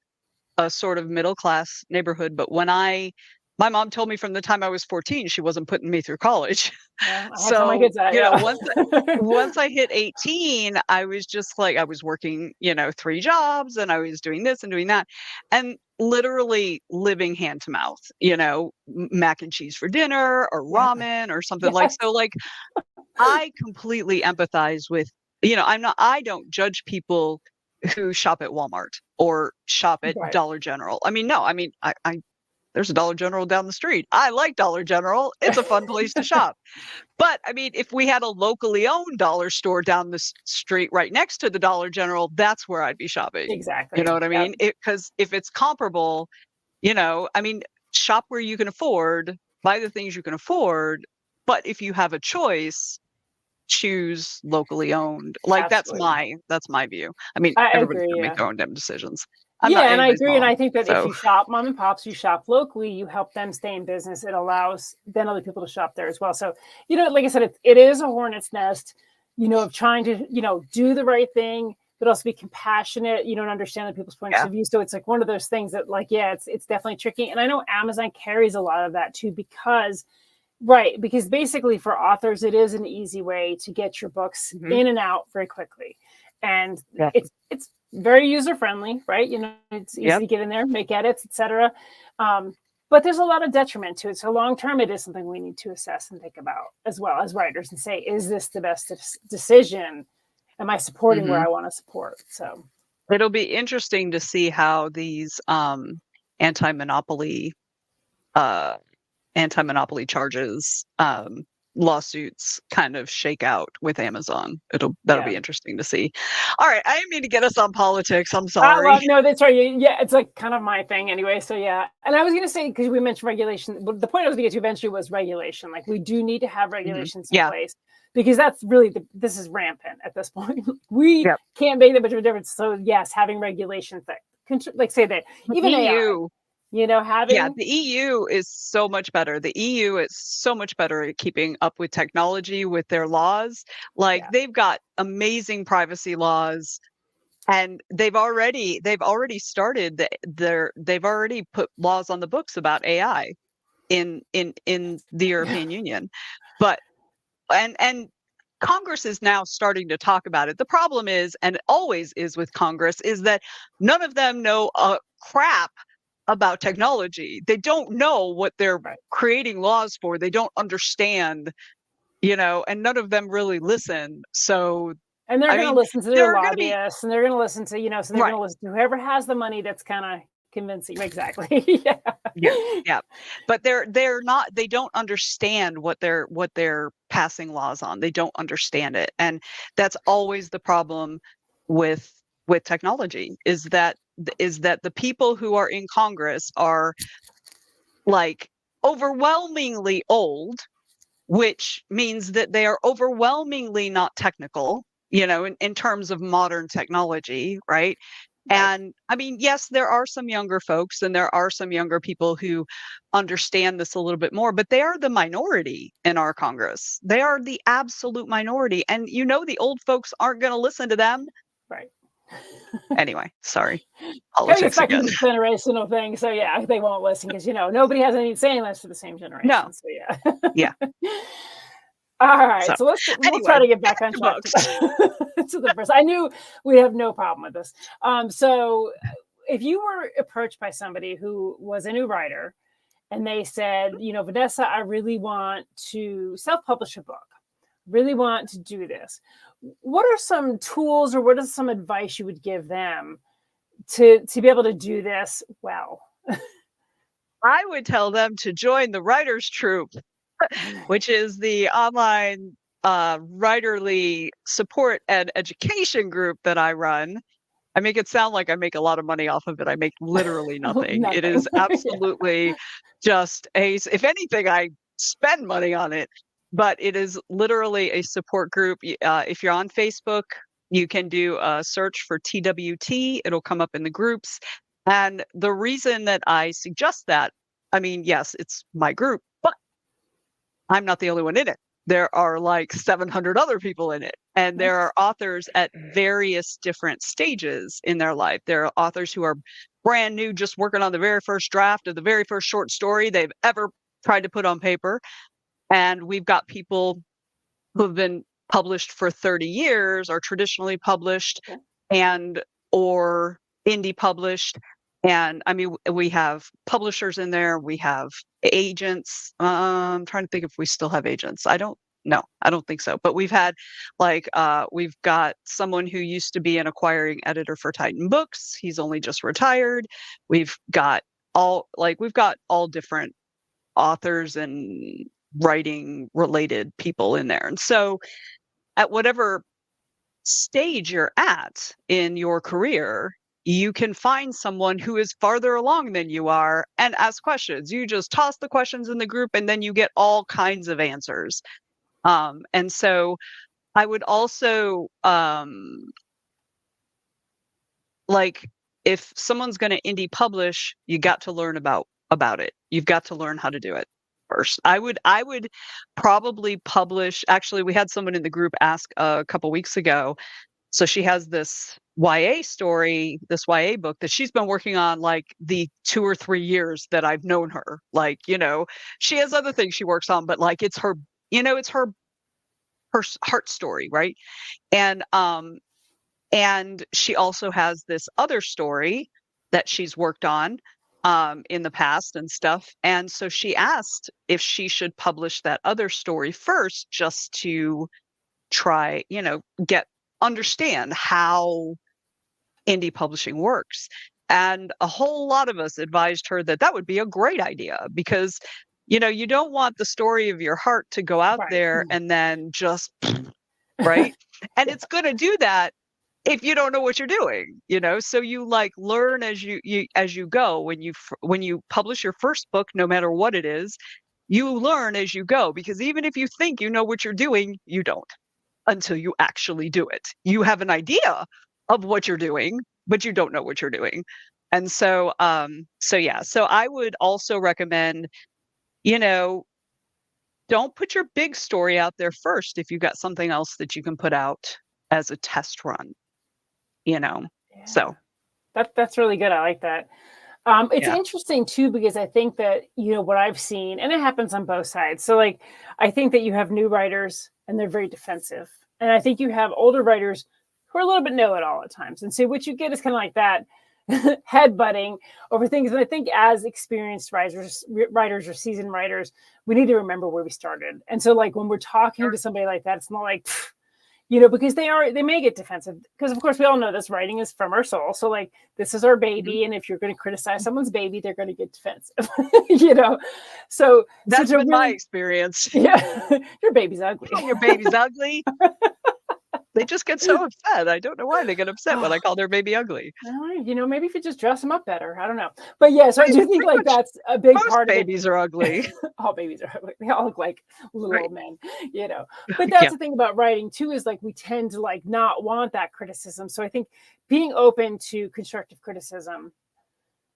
a sort of middle class neighborhood, but when my mom told me from the time I was 14, she wasn't putting me through college. Yeah, So, my kids that, once I hit 18, I was just I was working, 3 jobs, and I was doing this and doing that, and literally living hand to mouth, mac and cheese for dinner or ramen or something so. I completely empathize with, I don't judge people who shop at Walmart or shop at Dollar General. I there's a Dollar General down the street. I like Dollar General. It's a fun place to shop. But if we had a locally owned dollar store down the street right next to the Dollar General, that's where I'd be shopping. Exactly. You know what I mean? Because if it's comparable, shop where you can afford, buy the things you can afford. But if you have a choice, choose locally owned. That's my view. Everybody can make their own damn decisions. And I agree. And I think that if you shop mom and pops, you shop locally, you help them stay in business. It allows then other people to shop there as well. So, like I said, it is a hornet's nest, of trying to, do the right thing, but also be compassionate, and understand other people's points of view. So it's one of those things that it's definitely tricky. And I know Amazon carries a lot of that too, because basically for authors, it is an easy way to get your books in and out very quickly. And it's very user-friendly, right? It's easy to get in there, make edits, etc. But there's a lot of detriment to it. So long-term, it is something we need to assess and think about as well as writers and say, is this the best decision? Am I supporting where I want to support? So it'll be interesting to see how these anti-monopoly charges, lawsuits kind of shake out with Amazon. That'll be interesting to see. All right, I didn't mean to get us on politics. I'm sorry. No, that's right. Yeah, it's kind of my thing anyway. So and I was going to say, because we mentioned regulation, but the point I was going to get to eventually was regulation. We do need to have regulations in place, because that's really this is rampant at this point. We can't make that much of a difference. So yes, having regulations that say that even EU. Having the EU is so much better. The EU is so much better at keeping up with technology, with their laws. They've got amazing privacy laws, and they've already started they've already put laws on the books about AI in the European Union. But and Congress is now starting to talk about it. The problem is, and it always is with Congress, is that none of them know a crap about technology. They don't know what they're creating laws for. They don't understand, and none of them really listen. So, and they're going to listen to their lobbyists, and they're going to listen to, so they're going to listen to whoever has the money that's kind of convincing. Exactly. Yeah. But they're not, they don't understand what they're passing laws on. They don't understand it. And that's always the problem with technology, is that the people who are in Congress are overwhelmingly old, which means that they are overwhelmingly not technical, in terms of modern technology, right? And I mean, yes, there are some younger folks and there are some younger people who understand this a little bit more, but they are the minority in our Congress. They are the absolute minority. And the old folks aren't going to listen to them. Right. Anyway, sorry. Gotta get Politics back into again. this generational thing. So yeah, they won't listen because nobody has anything saying this to the same generation. No. So yeah. Yeah. All right. So, So we'll try to get back on track to the first. I knew we'd have no problem with this. So if you were approached by somebody who was a new writer and they said, Venessa, I really want to self-publish a book, really want to do this. What are some tools or what is some advice you would give them to be able to do this well? I would tell them to join the Writers Troop, which is the online writerly support and education group that I run. I make it sound like I make a lot of money off of it. I make literally nothing. It is absolutely just if anything, I spend money on it, but it is literally a support group. If you're on Facebook, you can do a search for TWT. It'll come up in the groups. And the reason that I suggest that, I mean, yes, it's my group, but I'm not the only one in it. There are like 700 other people in it. And there are authors at various different stages in their life. There are authors who are brand new, just working on the very first draft of the very first short story they've ever tried to put on paper. And we've got people who have been published for 30 years, or traditionally published, and or indie published. And I mean, we have publishers in there. We have agents. I'm trying to think if we still have agents. I don't think so. But we've had we've got someone who used to be an acquiring editor for Titan Books. He's only just retired. We've got all different authors and writing related people in there. And so at whatever stage you're at in your career, you can find someone who is farther along than you are and ask questions. You just toss the questions in the group and then you get all kinds of answers. And so I would also if someone's going to indie publish, you got to learn about it. You've got to learn how to do it first. I would probably publish. Actually, we had someone in the group ask a couple weeks ago. So she has this YA story, this YA book that she's been working on like the 2 or 3 years that I've known her. She has other things she works on, but like it's her heart story, right? And she also has this other story that she's worked on in the past and stuff. And so she asked if she should publish that other story first, just to try, understand how indie publishing works. And a whole lot of us advised her that would be a great idea because, you don't want the story of your heart to go out there and then just, right. And it's going to do that if you don't know what you're doing, so you learn as you go. When you publish your first book, no matter what it is, you learn as you go, because even if you think you know what you're doing, you don't until you actually do it. You have an idea of what you're doing, but you don't know what you're doing. And so I would also recommend, don't put your big story out there first if you've got something else that you can put out as a test run. So that's really good. I like that. It's interesting too, because I think that, what I've seen, and it happens on both sides. So I think that you have new writers and they're very defensive. And I think you have older writers who are a little bit know-it-all at times. And so what you get is kind of like that headbutting over things. And I think as experienced writers or seasoned writers, we need to remember where we started. And so when we're talking to somebody like that, it's not like, because they may get defensive, because of course we all know this writing is from our soul. So this is our baby. And if you're going to criticize someone's baby, they're going to get defensive, So that's been my experience. Yeah. Your baby's ugly. Your baby's ugly. They just get so upset. I don't know why they get upset when I call their baby ugly. Maybe if you just dress them up better. I don't know. But yeah, so I do think like that's a big Most part of it. babies are ugly. All babies are ugly. They all look like little Right. old men, But that's Yeah. the thing about writing too, is like we tend to like not want that criticism. So I think being open to constructive criticism,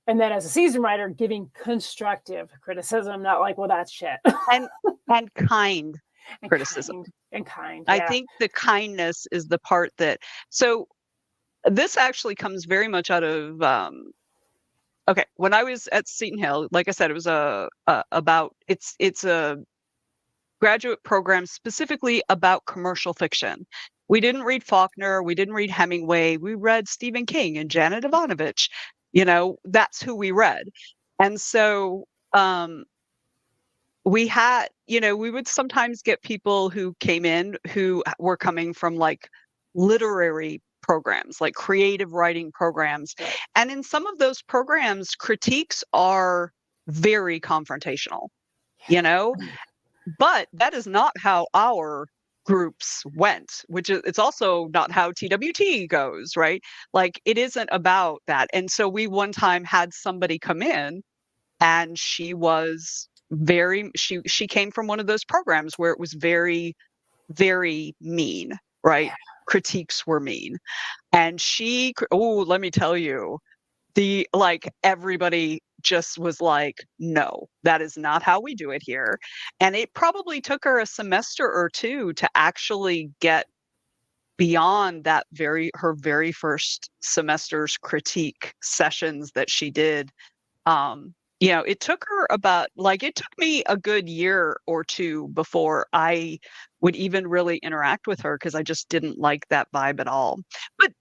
and then as a seasoned writer, giving constructive criticism, not like, well, that's shit. And kind criticism. Kind. I think the kindness is the part that, so this actually comes very much out of, okay, when I was at Seton Hill, like I said, it was it's a graduate program specifically about commercial fiction. We didn't read Faulkner, we didn't read Hemingway, we read Stephen King and Janet Ivanovich. That's who we read. And so we had, we would sometimes get people who came in who were coming from like literary programs, like creative writing programs. Right. And in some of those programs, critiques are very confrontational, but that is not how our groups went, which is, it's also not how TWT goes, right? Like it isn't about that. And so we one time had somebody come in and she was she came from one of those programs where it was very, very mean, right? Yeah. Critiques were mean. And let me tell you, everybody just was like, no, that is not how we do it here. And it probably took her a semester or two to actually get beyond that her very first semester's critique sessions that she did. It took her it took me a good year or two before I would even really interact with her because I just didn't like that vibe at all. But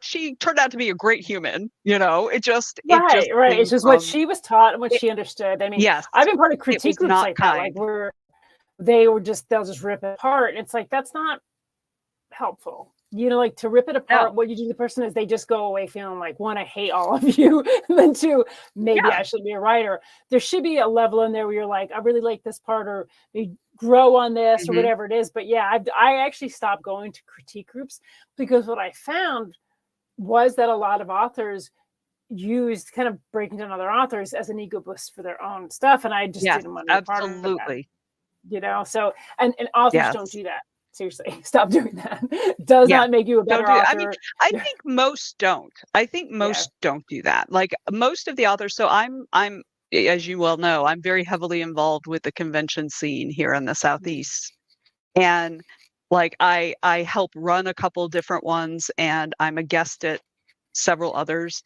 she turned out to be a great human. Right. It's just what she was taught and what she understood. I mean, yes, I've been part of critique groups like that, like where they'll just rip it apart. It's like, that's not helpful. To rip it apart, what you do to the person is they just go away feeling like, one, I hate all of you, and then two, maybe I should be a writer. There should be a level in there where you're like, I really like this part, or maybe grow on this, or whatever it is. But I actually stopped going to critique groups because what I found was that a lot of authors used kind of breaking down other authors as an ego boost for their own stuff, and I just didn't want to be part of that. So and authors don't do that. Seriously, stop doing that. Does not make you a better author. I mean, I think most don't. I think most don't do that. Like most of the authors. So I'm, as you well know, I'm very heavily involved with the convention scene here in the Southeast, and I help run a couple different ones, and I'm a guest at several others,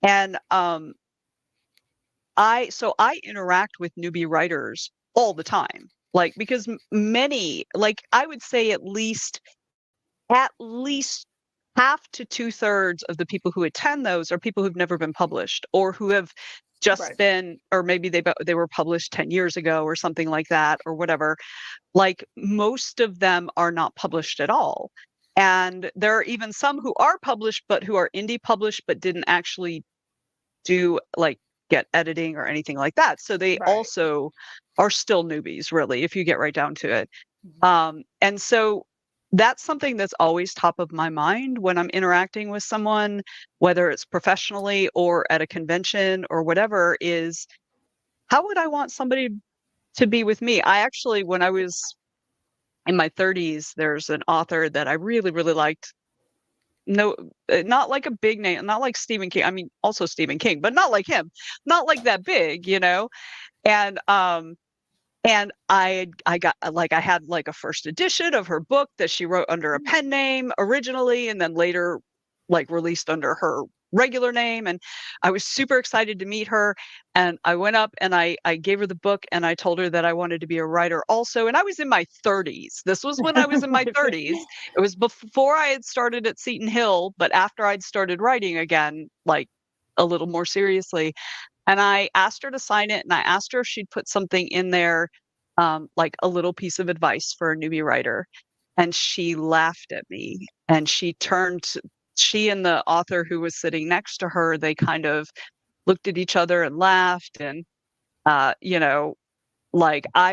and I interact with newbie writers all the time. Because many, I would say at least half to 2/3 of the people who attend those are people who've never been published or who have just been, or maybe they were published 10 years ago or something like that or whatever. Most of them are not published at all. And there are even some who are published, but who are indie published, but didn't actually do get editing or anything like that. So they also are still newbies, really, if you get right down to it. And so that's something that's always top of my mind when I'm interacting with someone, whether it's professionally or at a convention or whatever, is how would I want somebody to be with me? I actually, when I was in my 30s, there's an author that I really, really liked. No, not like a big name, not like Stephen King. I mean, also Stephen King, but not like him, not like that big, And I got I had a first edition of her book that she wrote under a pen name originally, and then later released under her regular name. And I was super excited to meet her. And I went up and I gave her the book and I told her that I wanted to be a writer also. And I was in my 30s. This was when I was in my 30s. It was before I had started at Seton Hill, but after I'd started writing again, a little more seriously. And I asked her to sign it, and I asked her if she'd put something in there, a little piece of advice for a newbie writer. And she laughed at me, and she and the author who was sitting next to her, they kind of looked at each other and laughed. And, I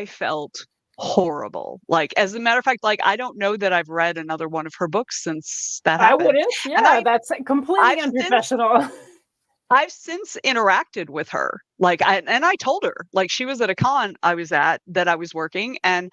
felt horrible. Like, as a matter of fact, like, I don't know that I've read another one of her books since that I happened. wouldn't. And Yeah, that's completely I've since unprofessional. I've since interacted with her. Like, I told her, like, she was at a con I was at that I was working, and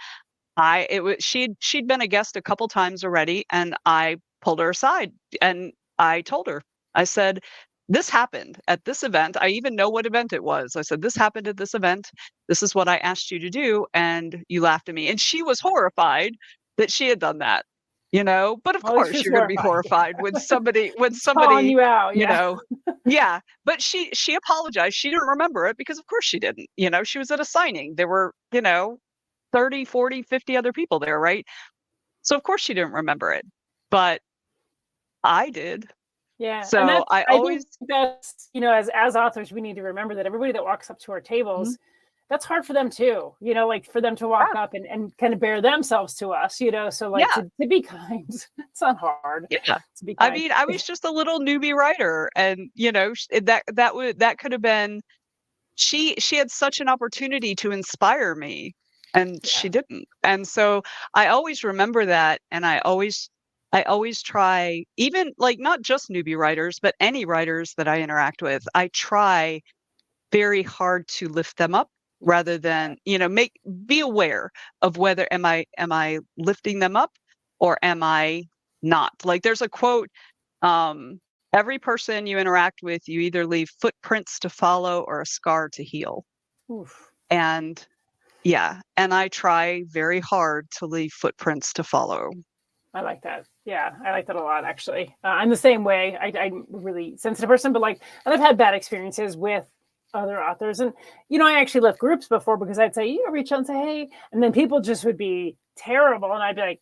she'd been a guest a couple times already, and I pulled her aside and I told her, I said, this happened at this event. I even know what event it was. I said, this happened at this event. This is what I asked you to do. And you laughed at me. And she was horrified that she had done that, but of Well, at least course she's you're going to be horrified. horrified when somebody, Calling you out. you Yeah. know, yeah, but she apologized. She didn't remember it because of course she didn't, she was at a signing. There were, 30, 40, 50 other people there, right? So of course she didn't remember it, but I did. Yeah. And So I I always, think that's, as authors, we need to remember that everybody that walks up to our tables, that's hard for them too, like for them to walk up and kind of bear themselves to us, so like yeah, to be kind. It's not hard yeah. to be I kind. mean, I was just a little newbie writer, and that could have been. She had such an opportunity to inspire me, and she didn't. And so I always remember that, and I always try, even like not just newbie writers, but any writers that I interact with, I try very hard to lift them up rather than, be aware of whether am I lifting them up or am I not. Like, there's a quote, every person you interact with, you either leave footprints to follow or a scar to heal. Oof. And and I try very hard to leave footprints to follow. I like that. Yeah, I like that a lot, actually. I'm the same way. I'm a really sensitive person, but and I've had bad experiences with other authors. And, I actually left groups before because I'd say, reach out and say, hey, and then people just would be terrible. And I'd be like,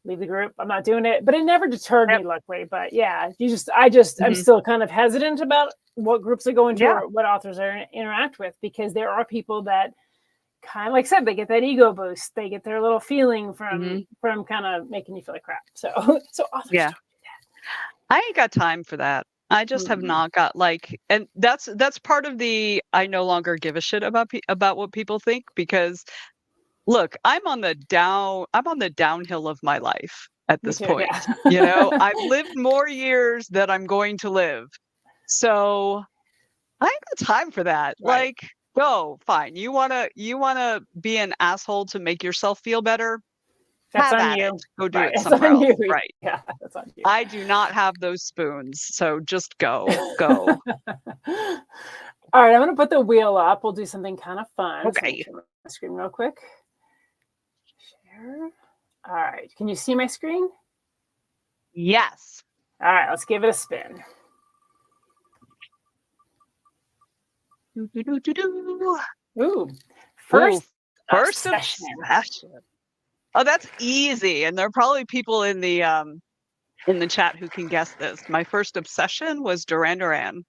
leave the group. I'm not doing it. But it never deterred me, luckily. But yeah, I'm still kind of hesitant about what groups I go into or what authors I interact with, because there are people that kind of, like I said, they get that ego boost. They get their little feeling from kind of making you feel like crap. So authors don't do that. I ain't got time for that. I just have not got and that's part of the, I no longer give a shit about what people think, because look, I'm on the downhill of my life at this point. Yeah. I've lived more years than I'm going to live. So I ain't got time for that. Right. Go, fine. You wanna be an asshole to make yourself feel better? That's Have on at you. it. Go do Right. it somewhere else. Right. Yeah, that's on you. I do not have those spoons, so just go. All right, I'm going to put the wheel up. We'll do something kind of fun. Okay. So my screen real quick. Share. All right. Can you see my screen? Yes. All right, let's give it a spin. Ooh. First obsession. Oh, that's easy. And there are probably people in the chat who can guess this. My first obsession was Duran Duran.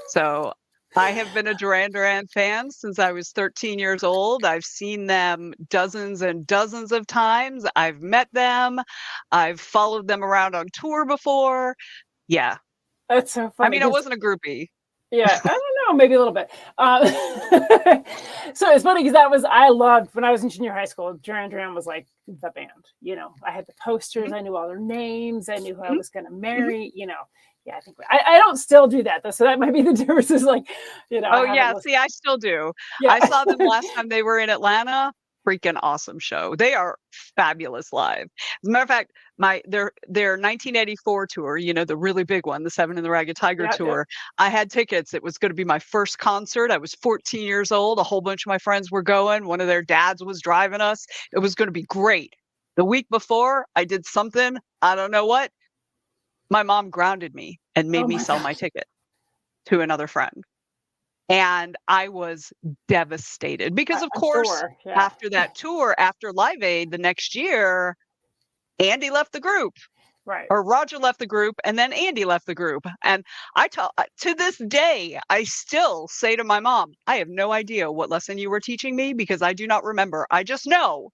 So I have been a Duran Duran fan since I was 13 years old. I've seen them dozens and dozens of times. I've met them. I've followed them around on tour before. Yeah. That's so funny. I mean, I wasn't a groupie. Yeah, I don't know, maybe a little bit. So it's funny because I loved, when I was in junior high school, Duran Duran was like the band. I had the posters, I knew all their names, I knew who I was going to marry. Yeah, I think I don't still do that though, so that might be the difference. Is like, Oh yeah, see, I still do. Yeah. I saw them last time they were in Atlanta. Freaking awesome show. They are fabulous live. As a matter of fact, their 1984 tour, the really big one, the Seven and the Ragged Tiger tour. Yeah. I had tickets. It was going to be my first concert. I was 14 years old. A whole bunch of my friends were going. One of their dads was driving us. It was going to be great. The week before, I did something, I don't know what. My mom grounded me and made me sell my ticket to another friend. And I was devastated because, of course, after that tour, after Live Aid the next year, Andy left the group. Right. Or Roger left the group, and then Andy left the group. And to this day, I still say to my mom, I have no idea what lesson you were teaching me because I do not remember. I just know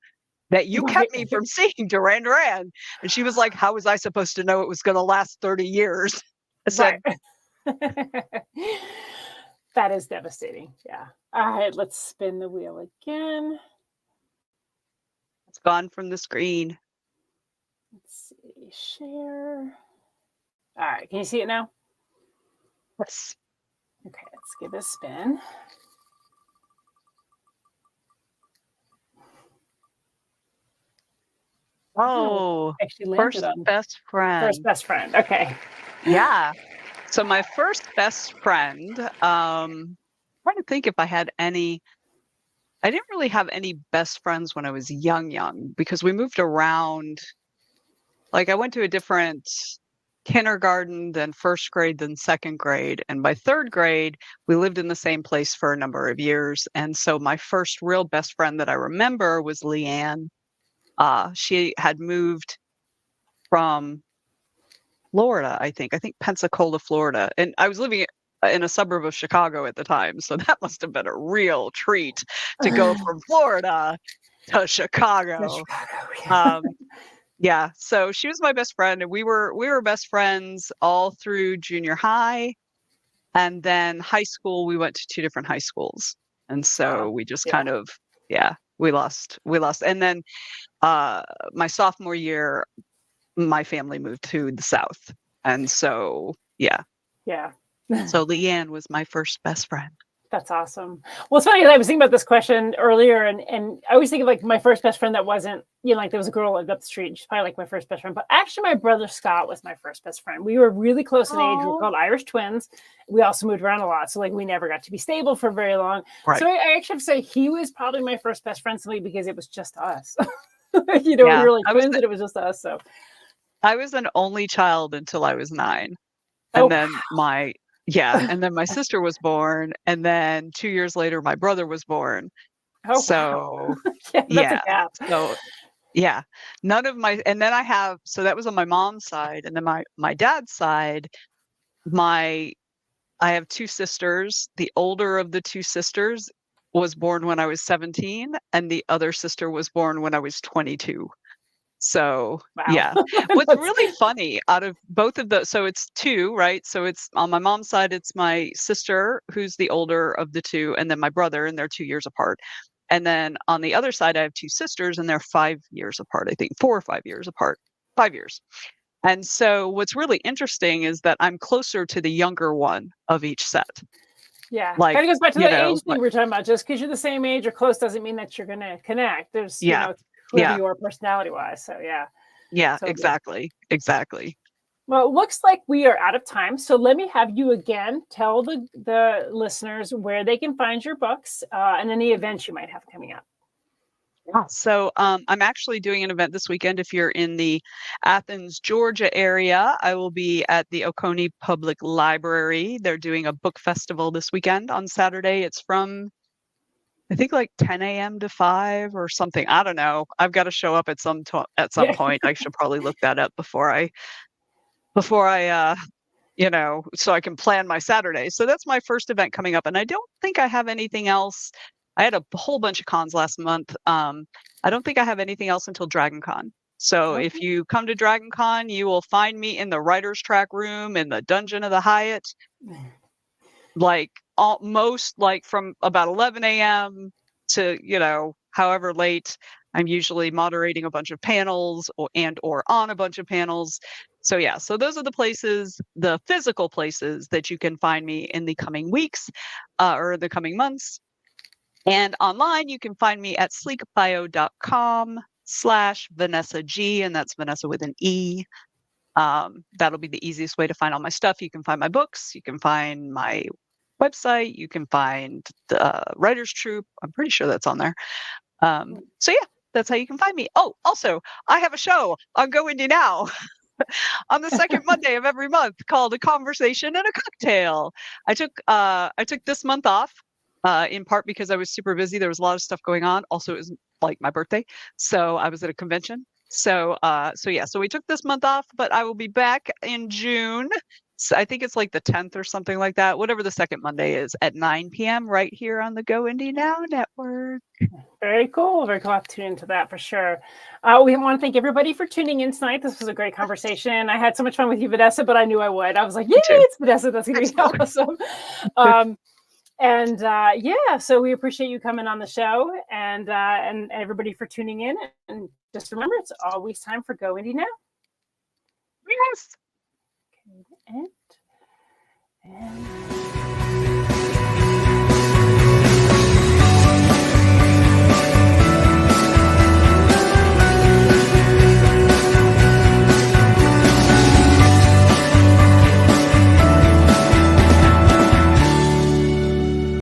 that you kept me from seeing Duran Duran. And she was like, how was I supposed to know it was going to last 30 years? I said, that is devastating. Yeah. All right, let's spin the wheel again. It's gone from the screen. Let's see. Share. All right. Can you see it now? Yes. Okay. Let's give it a spin. Oh, Actually first landed on best friend. first best friend. Okay. Yeah. So my first best friend, trying to think if I had any. I didn't really have any best friends when I was young, because we moved around. Like I went to a different kindergarten, then first grade, then second grade. And by third grade, we lived in the same place for a number of years. And so my first real best friend that I remember was Leanne. She had moved from Florida, I think Pensacola, Florida. And I was living in a suburb of Chicago at the time. So that must have been a real treat to go from Florida to Chicago. Yeah. So she was my best friend, and we were best friends all through junior high. And then high school, we went to two different high schools. And so we just kind of, we lost. And then my sophomore year, my family moved to the South. And so, yeah. So Leanne was my first best friend. That's awesome. Well, it's funny. I was thinking about this question earlier, and I always think of like my first best friend that wasn't, like there was a girl up the street, and she's probably like my first best friend. But actually, my brother Scott was my first best friend. We were really close in age. We were called Irish twins. We also moved around a lot, so like we never got to be stable for very long. Right. So I actually have to say he was probably my first best friend simply because it was just us. We were like twins, and it was just us. So I was an only child until I was 9, and then and then my sister was born, and then 2 years later, my brother was born. Oh, so wow. So none of my, and then so that was on my mom's side, and then my dad's side, I have 2 sisters. The older of the 2 sisters was born when I was 17, and the other sister was born when I was 22. So what's really funny out of both of those, so it's 2, right? So it's on my mom's side, it's my sister who's the older of the 2, and then my brother, and they're 2 years apart. And then on the other side, I have 2 sisters, and they're 5 years apart, I think 4 or 5 years apart, 5 years. And so what's really interesting is that I'm closer to the younger one of each set. Yeah, like, kind of goes back to the age thing we were talking about. Just because you're the same age or close doesn't mean that you're going to connect. There's, whoever you are personality-wise. So, exactly. Well, it looks like we are out of time. So let me have you again tell the listeners where they can find your books and any events you might have coming up. Yeah, so I'm actually doing an event this weekend. If you're in the Athens, Georgia area, I will be at the Oconee Public Library. They're doing a book festival this weekend on Saturday. It's from, I think, like 10 a.m. to 5 or something. I don't know. I've got to show up at some point. I should probably look that up before I so I can plan my Saturday. So that's my first event coming up, and I don't think I have anything else. I had a whole bunch of cons last month. I don't think I have anything else until DragonCon. So if you come to DragonCon, you will find me in the writer's track room in the Dungeon of the Hyatt, like almost like from about 11 a.m. to, however late. I'm usually moderating a bunch of panels or on a bunch of panels. So so those are the places, the physical places that you can find me in the coming weeks or the coming months. And online, you can find me at sleekbio.com/Venessa G, and that's Venessa with an E. That'll be the easiest way to find all my stuff. You can find my books. You can find my website. You can find the Writers Troupe. I'm pretty sure that's on there. That's how you can find me. Oh, also, I have a show on Go Indie Now on the second Monday of every month called A Conversation and a Cocktail. I took this month off. In part because I was super busy. There was a lot of stuff going on. Also, it was like my birthday. So I was at a convention. So we took this month off, but I will be back in June. So I think it's like the 10th or something like that, whatever the second Monday is, at 9 p.m. right here on the Go Indie Now network. Very cool. Very cool. I'll have to tune into that for sure. We want to thank everybody for tuning in tonight. This was a great conversation. I had so much fun with you, Venessa, but I knew I would. I was like, it's Venessa. That's going to be awesome. And yeah, so we appreciate you coming on the show, and everybody for tuning in. And just remember, it's always time for Go Indie Now. Yes. Okay, and